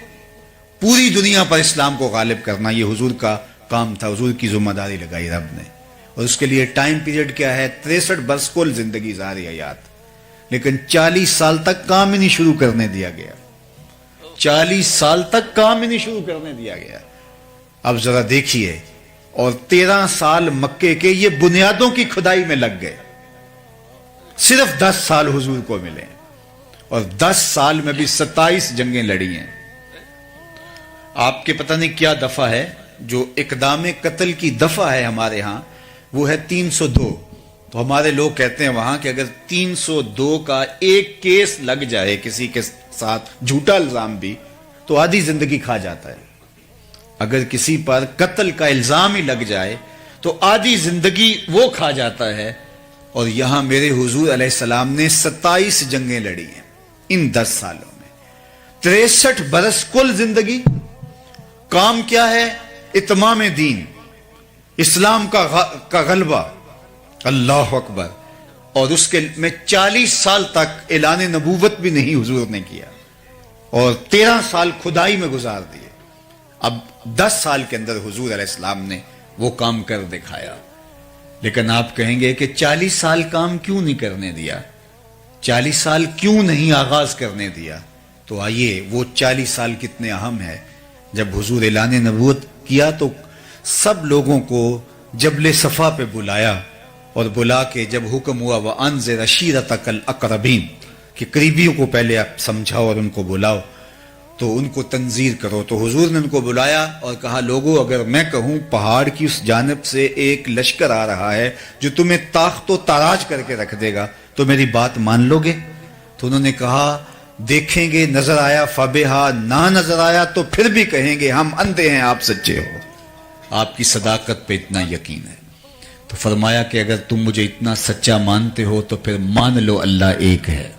[SPEAKER 1] پوری دنیا پر اسلام کو غالب کرنا یہ حضور کا کام تھا. حضور کی ذمہ داری لگائی رب نے, اور اس کے لیے ٹائم پیریڈ کیا ہے 63 برس کل زندگی ظاہری حیات, لیکن 40 سال تک کام ہی نہیں شروع کرنے دیا گیا. 40 سال تک کام ہی نہیں شروع کرنے دیا گیا. اب ذرا دیکھیے, اور 13 سال مکے کے یہ بنیادوں کی کھدائی میں لگ گئے. صرف 10 سال حضور کو ملے, اور 10 سال میں بھی 27 جنگیں لڑی ہیں. آپ کے پتہ نہیں کیا دفعہ ہے, جو اقدام قتل کی دفعہ ہے ہمارے ہاں وہ ہے 302. تو ہمارے لوگ کہتے ہیں وہاں کہ اگر 302 کا ایک کیس لگ جائے کسی کے ساتھ, جھوٹا الزام بھی, تو آدھی زندگی کھا جاتا ہے. اگر کسی پر قتل کا الزام ہی لگ جائے تو آدھی زندگی وہ کھا جاتا ہے. اور یہاں میرے حضور علیہ السلام نے 27 جنگیں لڑی ہیں ان 10 سالوں میں. 63 برس کل زندگی. کام کیا ہے؟ اتمام دین, اسلام کا غلبہ. اللہ اکبر. اور اس کے میں 40 سال تک اعلان نبوت بھی نہیں حضور نے کیا, اور 13 سال کھدائی میں گزار دیے. اب 10 سال کے اندر حضور علیہ السلام نے وہ کام کر دکھایا. لیکن آپ کہیں گے کہ 40 سال کام کیوں نہیں کرنے دیا, 40 سال کیوں نہیں آغاز کرنے دیا؟ تو آئیے وہ 40 سال کتنے اہم ہے. جب حضور اعلان نبوت کیا تو سب لوگوں کو جبل صفا پہ بلایا, اور بلا کے جب حکم ہوا وَأَنذِرْ عَشِيرَتَكَ الْأَقْرَبِينَ, کہ قریبیوں کو پہلے آپ سمجھاؤ اور ان کو بلاؤ، تو ان کو تنذیر کرو۔ تو حضور نے ان کو بلایا اور کہا لوگوں اگر میں کہوں پہاڑ کی اس جانب سے ایک لشکر آ رہا ہے جو تمہیں تاخت و تاراج کر کے رکھ دے گا تو میری بات مان لو گے؟ تو انہوں نے کہا دیکھیں گے، نظر آیا فبہا، نہ نظر آیا تو پھر بھی کہیں گے ہم اندھے ہیں، آپ سچے ہو، آپ کی صداقت پہ اتنا یقین ہے۔ تو فرمایا کہ اگر تم مجھے اتنا سچا مانتے ہو تو پھر مان لو اللہ ایک ہے۔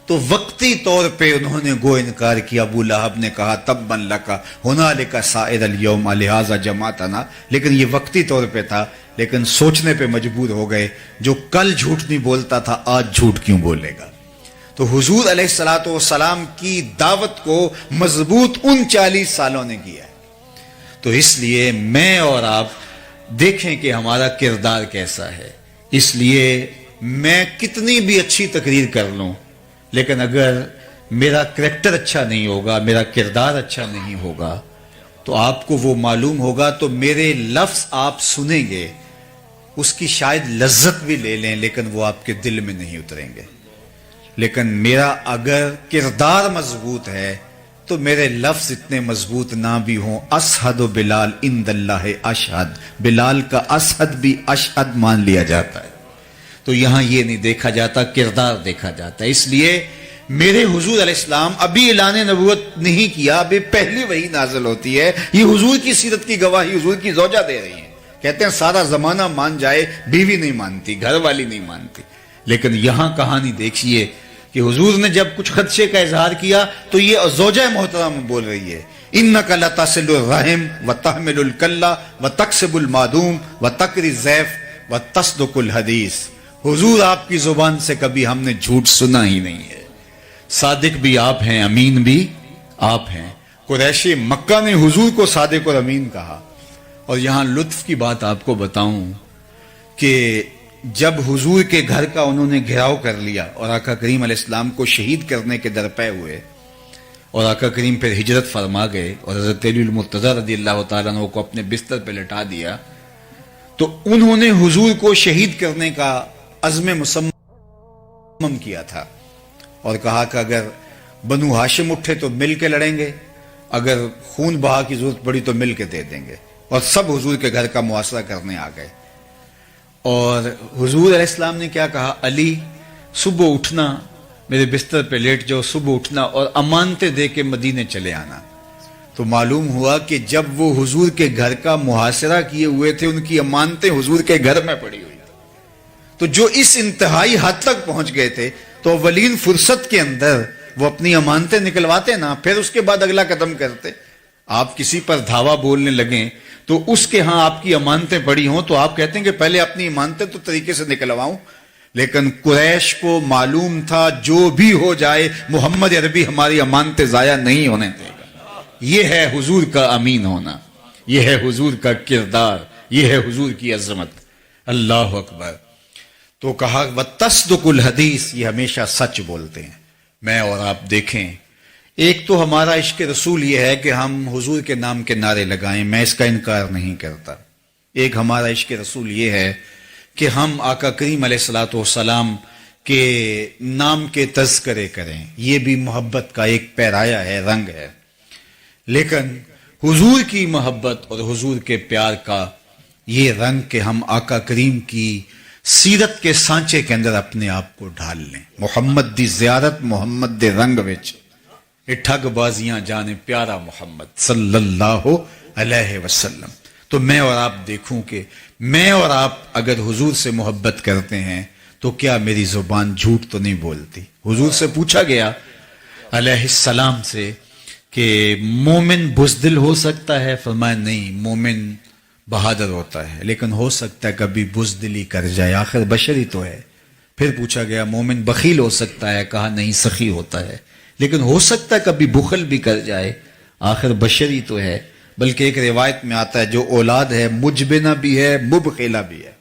[SPEAKER 1] تو وقتی طور پہ انہوں نے گو انکار کیا۔ ابو لہب نے کہا تبا لک ہنالک سائر الیوم لہذا جمعتنا، لیکن یہ وقتی طور پہ تھا، لیکن سوچنے پہ مجبور ہو گئے جو کل جھوٹ نہیں بولتا تھا آج جھوٹ کیوں بولے گا۔ تو حضور علیہ الصلوۃ والسلام کی دعوت کو مضبوط ان 40 سالوں نے کیا ہے۔ تو اس لیے میں اور آپ دیکھیں کہ ہمارا کردار کیسا ہے۔ اس لیے میں کتنی بھی اچھی تقریر کر لوں، لیکن اگر میرا کریکٹر اچھا نہیں ہوگا، میرا کردار اچھا نہیں ہوگا، تو آپ کو وہ معلوم ہوگا، تو میرے لفظ آپ سنیں گے، اس کی شاید لذت بھی لے لیں، لیکن وہ آپ کے دل میں نہیں اتریں گے۔ لیکن میرا اگر کردار مضبوط ہے تو میرے لفظ اتنے مضبوط نہ بھی ہوں۔ اسحد و بلال عند اللہ اشہد، بلال کا اسحد بھی اشہد مان لیا جاتا ہے۔ تو یہاں یہ نہیں دیکھا جاتا، کردار دیکھا جاتا ہے۔ اس لیے میرے حضور علیہ السلام ابھی اعلان نبوت نہیں کیا، ابھی پہلی وحی نازل ہوتی ہے۔ یہ حضور کی سیرت کی گواہی حضور کی زوجہ دے رہی ہیں، کہتے ہیں سارا زمانہ مان جائے، بیوی نہیں مانتی، گھر والی نہیں مانتی۔ لیکن یہاں کہانی دیکھیے کہ حضور نے جب کچھ خدشے کا اظہار کیا تو یہ زوجہ محترم بول رہی ہے انک لتصل الرحم وتحمل الکلہ وتکسب المعدوم وتقری الضیف وتصدق الحدیث۔ حضور آپ کی زبان سے کبھی ہم نے جھوٹ سنا ہی نہیں ہے، صادق بھی آپ ہیں، امین بھی آپ ہیں۔ قریش مکہ نے حضور کو صادق اور امین کہا۔ اور یہاں لطف کی بات آپ کو بتاؤں کہ جب حضور کے گھر کا انہوں نے گھیراؤ کر لیا اور آقا کریم علیہ السلام کو شہید کرنے کے درپے ہوئے، اور آقا کریم پھر ہجرت فرما گئے اور حضرت علی المرتضی رضی اللہ تعالیٰ عنہ کو اپنے بستر پہ لٹا دیا، تو انہوں نے حضور کو شہید کرنے کا عزم مصمم کیا تھا اور کہا کہ اگر بنو ہاشم اٹھے تو مل کے لڑیں گے، اگر خون بہا کی ضرورت پڑی تو مل کے دے دیں گے، اور سب حضور کے گھر کا محاصرہ کرنے آ گئے۔ اور حضور علیہ السلام نے کیا کہا، علی صبح اٹھنا، میرے بستر پہ لیٹ جاؤ، صبح اٹھنا اور امانتیں دے کے مدینے چلے آنا۔ تو معلوم ہوا کہ جب وہ حضور کے گھر کا محاصرہ کیے ہوئے تھے، ان کی امانتیں حضور کے گھر میں پڑی ہوئی تھی۔ تو جو اس انتہائی حد تک پہنچ گئے تھے تو اولین فرصت کے اندر وہ اپنی امانتیں نکلواتے نا، پھر اس کے بعد اگلا قدم کرتے۔ آپ کسی پر دھاوا بولنے لگیں تو اس کے ہاں آپ کی امانتیں پڑی ہوں تو آپ کہتے ہیں کہ پہلے اپنی امانتیں تو طریقے سے نکلواؤں، لیکن قریش کو معلوم تھا جو بھی ہو جائے محمد عربی ہماری امانتیں ضائع نہیں ہونے دے گا۔ یہ ہے حضور کا امین ہونا، یہ ہے حضور کا کردار، یہ ہے حضور کی عظمت۔ اللہ اکبر۔ تو کہا وتصدق الحدیث، یہ ہمیشہ سچ بولتے ہیں۔ میں اور آپ دیکھیں، ایک تو ہمارا عشق رسول یہ ہے کہ ہم حضور کے نام کے نعرے لگائیں، میں اس کا انکار نہیں کرتا۔ ایک ہمارا عشق رسول یہ ہے کہ ہم آقا کریم علیہ الصلوۃ والسلام کے نام کے تذکرے کریں، یہ بھی محبت کا ایک پیرایا ہے، رنگ ہے۔ لیکن حضور کی محبت اور حضور کے پیار کا یہ رنگ کہ ہم آقا کریم کی سیرت کے سانچے کے اندر اپنے آپ کو ڈھال لیں۔ محمد دی زیارت محمد دے رنگ وچ، ٹھگ بازیاں جانے پیارا محمد صلی اللہ علیہ وسلم۔ تو میں اور آپ دیکھوں کہ میں اور آپ اگر حضور سے محبت کرتے ہیں تو کیا میری زبان جھوٹ تو نہیں بولتی؟ حضور سے پوچھا گیا علیہ السلام سے کہ مومن بزدل ہو سکتا ہے؟ فرمایا نہیں، مومن بہادر ہوتا ہے، لیکن ہو سکتا ہے کبھی بزدلی کر جائے، آخر بشری تو ہے۔ پھر پوچھا گیا مومن بخیل ہو سکتا ہے؟ کہا نہیں، سخی ہوتا ہے، لیکن ہو سکتا ہے کبھی بخل بھی کر جائے، آخر بشری تو ہے۔ بلکہ ایک روایت میں آتا ہے جو اولاد ہے مجبنہ بھی ہے مبخلہ بھی ہے،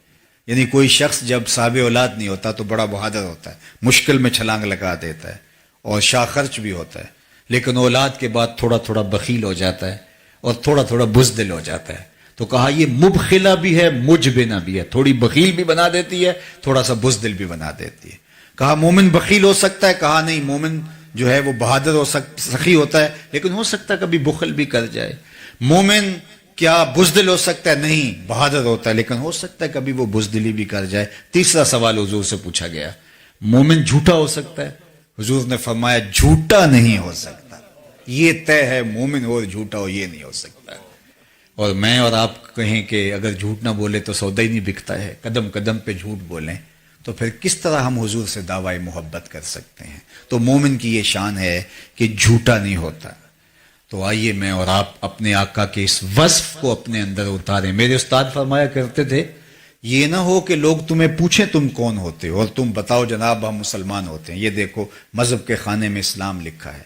[SPEAKER 1] یعنی کوئی شخص جب صاحب اولاد نہیں ہوتا تو بڑا بہادر ہوتا ہے، مشکل میں چھلانگ لگا دیتا ہے اور شاہ خرچ بھی ہوتا ہے، لیکن اولاد کے بعد تھوڑا تھوڑا بخیل ہو جاتا ہے اور تھوڑا تھوڑا بزدل ہو جاتا ہے۔ تو کہا یہ مبخلہ بھی ہے مجبنہ بھی ہے، تھوڑی بخیل بھی بنا دیتی ہے، تھوڑا سا بزدل بھی بنا دیتی ہے۔ کہا مومن بخیل ہو سکتا ہے؟ کہا نہیں، مومن جو ہے وہ بہادر ہو سخی ہوتا ہے، لیکن ہو سکتا ہے کبھی بخل بھی کر جائے۔ مومن کیا بزدل ہو سکتا ہے؟ نہیں، بہادر ہوتا ہے، لیکن ہو سکتا ہے کبھی وہ بزدلی بھی کر جائے۔ تیسرا سوال حضور سے پوچھا گیا، مومن جھوٹا ہو سکتا ہے؟ حضور نے فرمایا جھوٹا نہیں ہو سکتا، یہ طے ہے مومن ہو اور جھوٹا ہو یہ نہیں ہو سکتا۔ اور میں اور آپ کہیں کہ اگر جھوٹ نہ بولے تو سودا ہی نہیں بکتا ہے، قدم قدم پہ جھوٹ بولیں، تو پھر کس طرح ہم حضور سے دعوی محبت کر سکتے ہیں؟ تو مومن کی یہ شان ہے کہ جھوٹا نہیں ہوتا۔ تو آئیے میں اور آپ اپنے آقا کے اس وصف کو اپنے اندر اتاریں۔ میرے استاد فرمایا کرتے تھے یہ نہ ہو کہ لوگ تمہیں پوچھیں تم کون ہوتے ہو اور تم بتاؤ جناب ہم مسلمان ہوتے ہیں، یہ دیکھو مذہب کے خانے میں اسلام لکھا ہے۔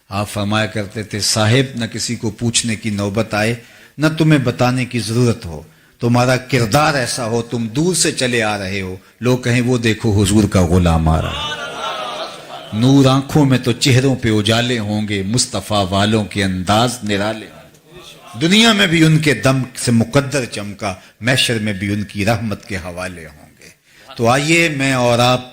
[SPEAKER 1] آپ فرمایا کرتے تھے صاحب نہ کسی کو پوچھنے کی نوبت آئے نہ تمہیں بتانے کی ضرورت ہو، تمہارا کردار ایسا ہو تم دور سے چلے آ رہے ہو، لوگ کہیں وہ دیکھو حضور کا غلام آ رہا ہے۔ نور آنکھوں میں تو چہروں پہ اجالے ہوں گے، مصطفیٰ والوں کے انداز نرالے ہوں گے، دنیا میں بھی ان کے دم سے مقدر چمکا، محشر میں بھی ان کی رحمت کے حوالے ہوں گے۔ تو آئیے میں اور آپ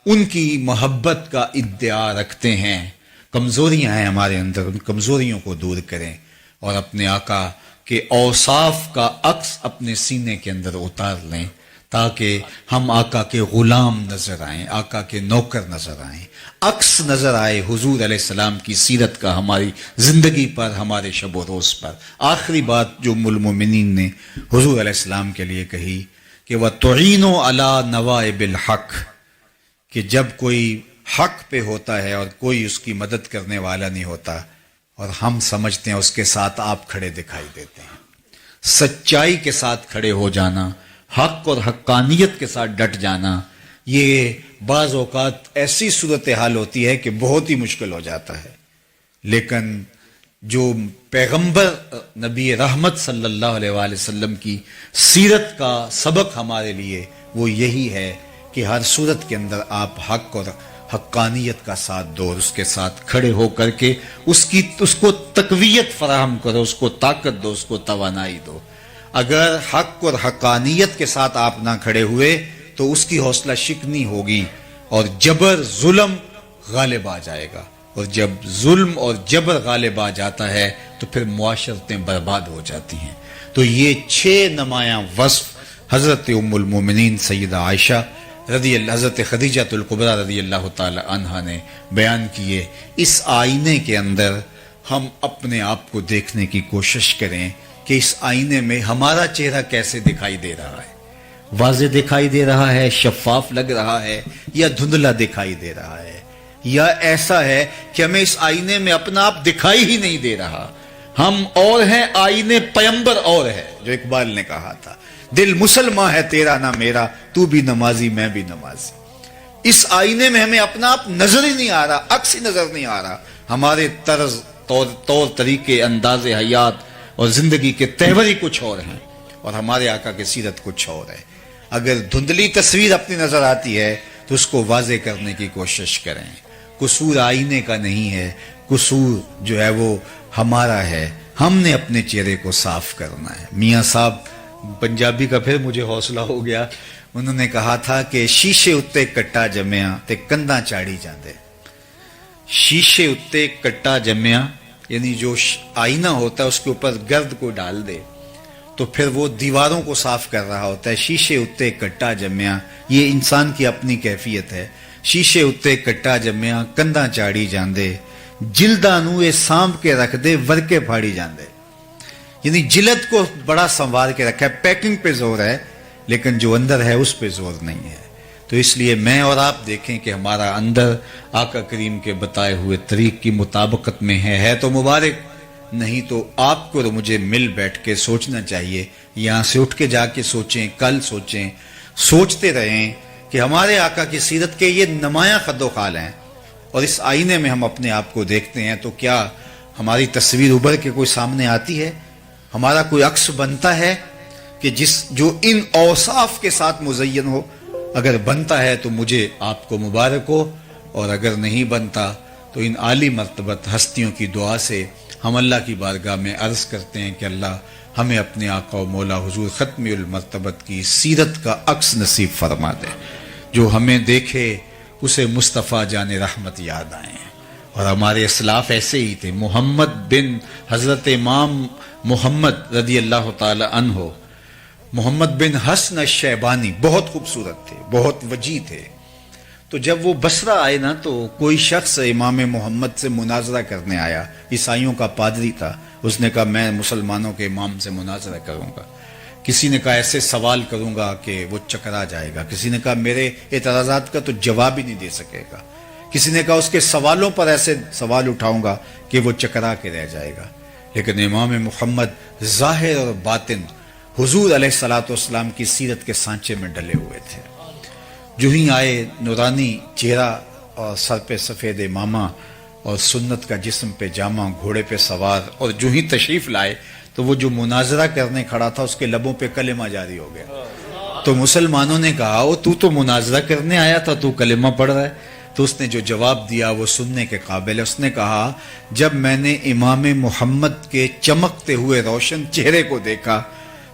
[SPEAKER 1] ان کی محبت کا ادعا رکھتے ہیں، کمزوریاں ہیں ہمارے اندر، ان کمزوریوں کو دور کریں اور اپنے آقا کے اوصاف کا عکس اپنے سینے کے اندر اتار لیں تاکہ ہم آقا کے غلام نظر آئیں، آقا کے نوکر نظر آئیں، عکس نظر آئے حضور علیہ السلام کی سیرت کا ہماری زندگی پر، ہمارے شب و روز پر۔ آخری بات جو ام المومنین نے حضور علیہ السلام کے لیے کہی کہ وَتُعِينُ عَلَى نَوَائِبِ الْحَقِّ، کہ جب کوئی حق پہ ہوتا ہے اور کوئی اس کی مدد کرنے والا نہیں ہوتا اور ہم سمجھتے ہیں اس کے ساتھ آپ کھڑے دکھائی دیتے ہیں۔ سچائی کے ساتھ کھڑے ہو جانا، حق اور حقانیت کے ساتھ ڈٹ جانا، یہ بعض اوقات ایسی صورتحال ہوتی ہے کہ بہت ہی مشکل ہو جاتا ہے، لیکن جو پیغمبر نبی رحمت صلی اللہ علیہ وآلہ وسلم کی سیرت کا سبق ہمارے لیے وہ یہی ہے کہ ہر صورت کے اندر آپ حق اور حقانیت کا ساتھ دو، اس کے ساتھ کھڑے ہو کر کے اس کو تقویت فراہم کرو، اس کو طاقت دو، اس کو توانائی دو۔ اگر حق اور حقانیت کے ساتھ آپ نہ کھڑے ہوئے تو اس کی حوصلہ شکنی ہوگی اور جبر ظلم غالب آ جائے گا، اور جب ظلم اور جبر غالب آ جاتا ہے تو پھر معاشرتیں برباد ہو جاتی ہیں۔ تو یہ 6 نمایاں وصف حضرت ام المومنین سیدہ عائشہ حضرت خدیجہ الکبریٰ رضی اللہ تعالی عنہا نے بیان کیے۔ اس آئینے کے اندر ہم اپنے آپ کو دیکھنے کی کوشش کریں کہ اس آئینے میں ہمارا چہرہ کیسے دکھائی دے رہا ہے، واضح دکھائی دے رہا ہے، شفاف لگ رہا ہے، یا دھندلا دکھائی دے رہا ہے، یا ایسا ہے کہ ہمیں اس آئینے میں اپنا آپ دکھائی ہی نہیں دے رہا، ہم اور ہیں آئینے پیمبر اور ہے، جو اقبال نے کہا تھا دل مسلمان ہے تیرا نہ میرا، تو بھی نمازی میں بھی نمازی۔ اس آئینے میں ہمیں اپنا آپ نظر ہی نہیں آ رہا، عکس ہی نظر نہیں آ رہا، ہمارے طرز طور طریقے، انداز حیات اور زندگی کے تہور ہی کچھ اور ہیں اور ہمارے آقا کی سیرت کچھ اور ہے۔ اگر دھندلی تصویر اپنی نظر آتی ہے تو اس کو واضح کرنے کی کوشش کریں۔ قصور آئینے کا نہیں ہے، قصور جو ہے وہ ہمارا ہے، ہم نے اپنے چہرے کو صاف کرنا ہے۔ میاں صاحب پنجابی کا پھر مجھے حوصلہ ہو گیا، انہوں نے کہا تھا کہ شیشے اتے کٹا جمیا تے کنداں چاڑی جاندے۔ شیشے اتے کٹا جمیا یعنی جو آئینہ ہوتا ہے اس کے اوپر گرد کو ڈال دے تو پھر وہ دیواروں کو صاف کر رہا ہوتا ہے۔ شیشے اتے کٹا جمیا، یہ انسان کی اپنی کیفیت ہے۔ شیشے اتے کٹا جمیا کنداں چاڑی جاندے، جلداں نوں اے سانپ کے رکھ دے ورکے پھاڑی جاندے۔ یعنی جلد کو بڑا سنوار کے رکھا ہے، پیکنگ پہ زور ہے لیکن جو اندر ہے اس پہ زور نہیں ہے۔ تو اس لیے میں اور آپ دیکھیں کہ ہمارا اندر آقا کریم کے بتائے ہوئے طریق کی مطابقت میں ہے تو مبارک، نہیں تو آپ کو اور مجھے مل بیٹھ کے سوچنا چاہیے، یہاں سے اٹھ کے جا کے سوچیں، کل سوچیں، سوچتے رہیں کہ ہمارے آقا کی سیرت کے یہ نمایاں خد و خال ہیں، اور اس آئینے میں ہم اپنے آپ کو دیکھتے ہیں تو کیا ہماری تصویر ابھر کے کوئی سامنے آتی ہے؟ ہمارا کوئی عکس بنتا ہے کہ جو ان اوصاف کے ساتھ مزین ہو؟ اگر بنتا ہے تو مجھے آپ کو مبارک ہو، اور اگر نہیں بنتا تو ان عالی مرتبت ہستیوں کی دعا سے ہم اللہ کی بارگاہ میں عرض کرتے ہیں کہ اللہ ہمیں اپنے آقا و مولا حضور ختم المرتبت کی سیرت کا عکس نصیب فرما دے، جو ہمیں دیکھے اسے مصطفیٰ جان رحمت یاد آئے ہیں۔ اور ہمارے اسلاف ایسے ہی تھے۔ محمد بن حضرت امام محمد رضی اللہ تعالی عنہ، محمد بن حسن الشیبانی بہت خوبصورت تھے، بہت وجیح تھے۔ تو جب وہ بصرہ آئے نا تو کوئی شخص امام محمد سے مناظرہ کرنے آیا، عیسائیوں کا پادری تھا۔ اس نے کہا میں مسلمانوں کے امام سے مناظرہ کروں گا۔ کسی نے کہا ایسے سوال کروں گا کہ وہ چکرا جائے گا، کسی نے کہا میرے اعتراضات کا تو جواب ہی نہیں دے سکے گا، کسی نے کہا اس کے سوالوں پر ایسے سوال اٹھاؤں گا کہ وہ چکرا کے رہ جائے گا۔ لیکن امام محمد ظاہر اور باطن حضور علیہ الصلوۃ والسلام کی سیرت کے سانچے میں ڈلے ہوئے تھے۔ جو ہی آئے، نورانی چہرہ اور سر پہ سفید امامہ اور سنت کا جسم پہ جامہ، گھوڑے پہ سوار، اور جو ہی تشریف لائے تو وہ جو مناظرہ کرنے کھڑا تھا اس کے لبوں پہ کلمہ جاری ہو گیا۔ تو مسلمانوں نے کہا او تو مناظرہ کرنے آیا تھا، تو کلمہ پڑھ رہا ہے؟ تو اس نے جو جواب دیا وہ سننے کے قابل ہے۔ اس نے کہا جب میں نے امام محمد کے چمکتے ہوئے روشن چہرے کو دیکھا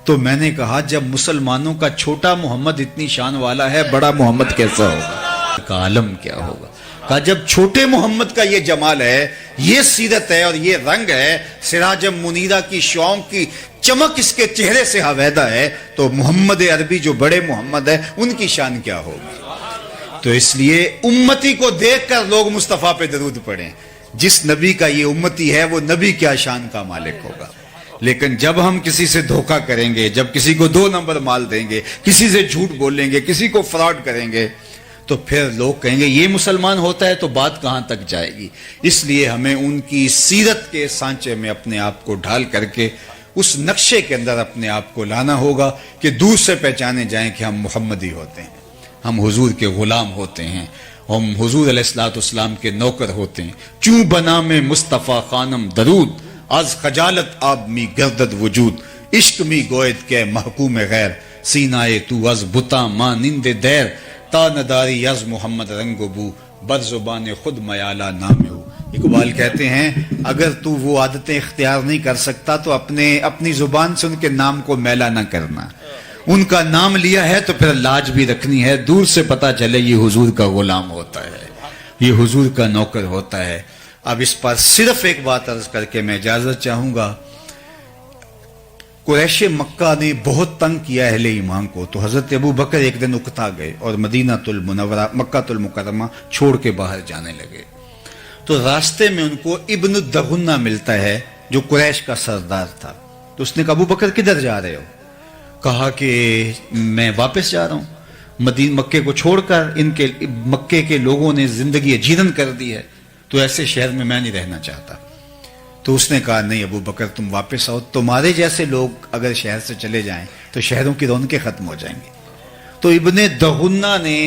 [SPEAKER 1] تو میں نے کہا جب مسلمانوں کا چھوٹا محمد اتنی شان والا ہے، بڑا محمد کیسا ہوگا، کا عالم کیا ہوگا۔ کہا جب چھوٹے محمد کا یہ جمال ہے، یہ سیرت ہے اور یہ رنگ ہے، سراج منیرہ کی شعاؤں کی چمک اس کے چہرے سے حویدہ ہے، تو محمد عربی جو بڑے محمد ہے ان کی شان کیا ہوگی۔ تو اس لیے امتی کو دیکھ کر لوگ مصطفیٰ پہ درود پڑھیں۔ جس نبی کا یہ امتی ہے وہ نبی کیا شان کا مالک ہوگا۔ لیکن جب ہم کسی سے دھوکہ کریں گے، جب کسی کو 2 نمبر مال دیں گے، کسی سے جھوٹ بولیں گے، کسی کو فراڈ کریں گے، تو پھر لوگ کہیں گے یہ مسلمان ہوتا ہے، تو بات کہاں تک جائے گی۔ اس لیے ہمیں ان کی سیرت کے سانچے میں اپنے آپ کو ڈھال کر کے اس نقشے کے اندر اپنے آپ کو لانا ہوگا کہ دور سے پہچانے جائیں کہ ہم محمدی ہوتے ہیں، ہم حضور کے غلام ہوتے ہیں، ہم حضور علیہ الصلوۃ والسلام کے نوکر ہوتے ہیں۔ چوں بنا میں مصطفیٰ خانم درود، از خجالت آب می گردد وجود، عشق می گوید کے محکوم غیر، سینائے تو از بتا مانند دیر، تا نداری از محمد رنگ و بو، بر زبان خود میالہ نام ہو۔ اقبال کہتے ہیں اگر تو وہ عادتیں اختیار نہیں کر سکتا تو اپنی زبان سے ان کے نام کو میلا نہ کرنا۔ ان کا نام لیا ہے تو پھر لاج بھی رکھنی ہے، دور سے پتا چلے یہ حضور کا غلام ہوتا ہے، یہ حضور کا نوکر ہوتا ہے۔ اب اس پر صرف ایک بات عرض کر کے میں اجازت چاہوں گا۔ قریش مکہ نے بہت تنگ کیا اہل ایمان کو، تو حضرت ابو بکر ایک دن اکتا گئے اور مدینہ المنورہ مکہ المکرمہ چھوڑ کے باہر جانے لگے۔ تو راستے میں ان کو ابن الدغنہ ملتا ہے جو قریش کا سردار تھا۔ تو اس نے کہا ابو بکر کدھر جا رہے ہو؟ کہا کہ میں واپس جا رہا ہوں، مکے کو چھوڑ کر، مکے کے لوگوں نے زندگی اجیرن کر دی ہے، تو ایسے شہر میں نہیں رہنا چاہتا۔ تو اس نے کہا نہیں ابو بکر تم واپس آؤ، تمہارے جیسے لوگ اگر شہر سے چلے جائیں تو شہروں کی رونقیں ختم ہو جائیں گی۔ تو ابن دغنہ نے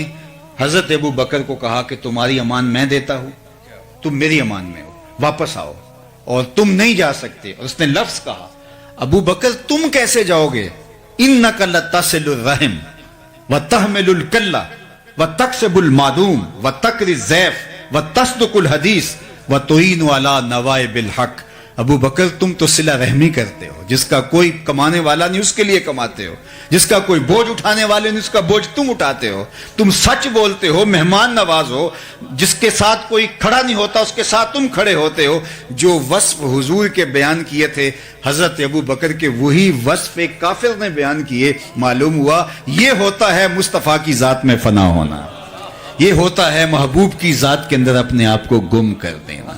[SPEAKER 1] حضرت ابو بکر کو کہا کہ تمہاری امان میں دیتا ہوں، تم میری امان میں ہو، واپس آؤ، اور تم نہیں جا سکتے۔ اور اس نے لفظ کہا ابو بکر تم کیسے جاؤ گے؟ اِنَّكَ لَتَصِلُ الرَّحِمَ وَتَحْمِلُ الْكَلَّةَ وَتَكْسِبُ الْمَعْدُومَ وَتَقْرِي الضَّيْفَ وَتَصْدُقُ الْحَدِيثَ وَتُعِينُ عَلَى نَوَائِبِ الْحَقِّ۔ ابو بکر تم تو صلہ رحمی کرتے ہو، جس کا کوئی کمانے والا نہیں اس کے لیے کماتے ہو، جس کا کوئی بوجھ اٹھانے والے نہیں اس کا بوجھ تم اٹھاتے ہو، تم سچ بولتے ہو، مہمان نواز ہو، جس کے ساتھ کوئی کھڑا نہیں ہوتا اس کے ساتھ تم کھڑے ہوتے ہو۔ جو وصف حضور کے بیان کیے تھے حضرت ابو بکر کے، وہی وصف ایک کافر نے بیان کیے۔ معلوم ہوا یہ ہوتا ہے مصطفیٰ کی ذات میں فنا ہونا، یہ ہوتا ہے محبوب کی ذات کے اندر اپنے آپ کو گم کر دینا۔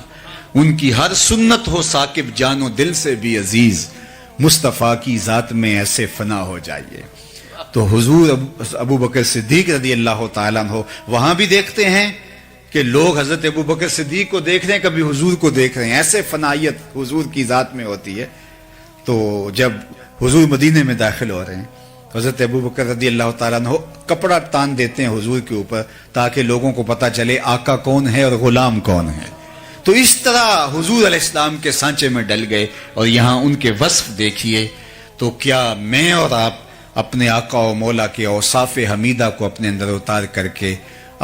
[SPEAKER 1] ان کی ہر سنت ہو ثاقب جان و دل سے بھی عزیز، مصطفیٰ کی ذات میں ایسے فنا ہو جائیے۔ تو حضور ابو بکر صدیق رضی اللہ تعالیٰ عنہ وہاں بھی دیکھتے ہیں کہ لوگ حضرت ابو بکر صدیق کو دیکھ رہے ہیں، کبھی حضور کو دیکھ رہے ہیں، ایسے فنائیت حضور کی ذات میں ہوتی ہے۔ تو جب حضور مدینے میں داخل ہو رہے ہیں، حضرت ابو بکر رضی اللہ تعالیٰ عنہ کپڑا تان دیتے ہیں حضور کے اوپر تاکہ لوگوں کو پتہ چلے آقا کون ہے اور غلام کون ہے۔ تو اس طرح حضور علیہ السلام کے سانچے میں ڈل گئے، اور یہاں ان کے وصف دیکھیے۔ تو کیا میں اور آپ اپنے آقا و مولا کے اوصاف حمیدہ کو اپنے اندر اتار کر کے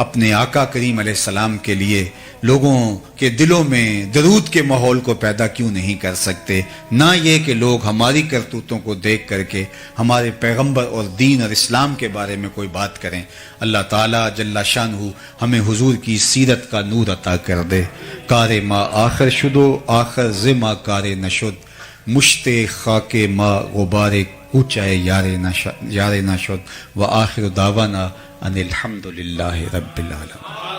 [SPEAKER 1] اپنے آقا کریم علیہ السلام کے لیے لوگوں کے دلوں میں درود کے ماحول کو پیدا کیوں نہیں کر سکتے؟ نہ یہ کہ لوگ ہماری کرتوتوں کو دیکھ کر کے ہمارے پیغمبر اور دین اور اسلام کے بارے میں کوئی بات کریں۔ اللہ تعالیٰ جل شانہ ہمیں حضور کی سیرت کا نور عطا کر دے۔ کار ما آخر شدو آخر زما کار نشد، مشت خاک ما غبار کوچائے یار نشد، و آخر دعوانا ان الحمد للہ رب العالمین۔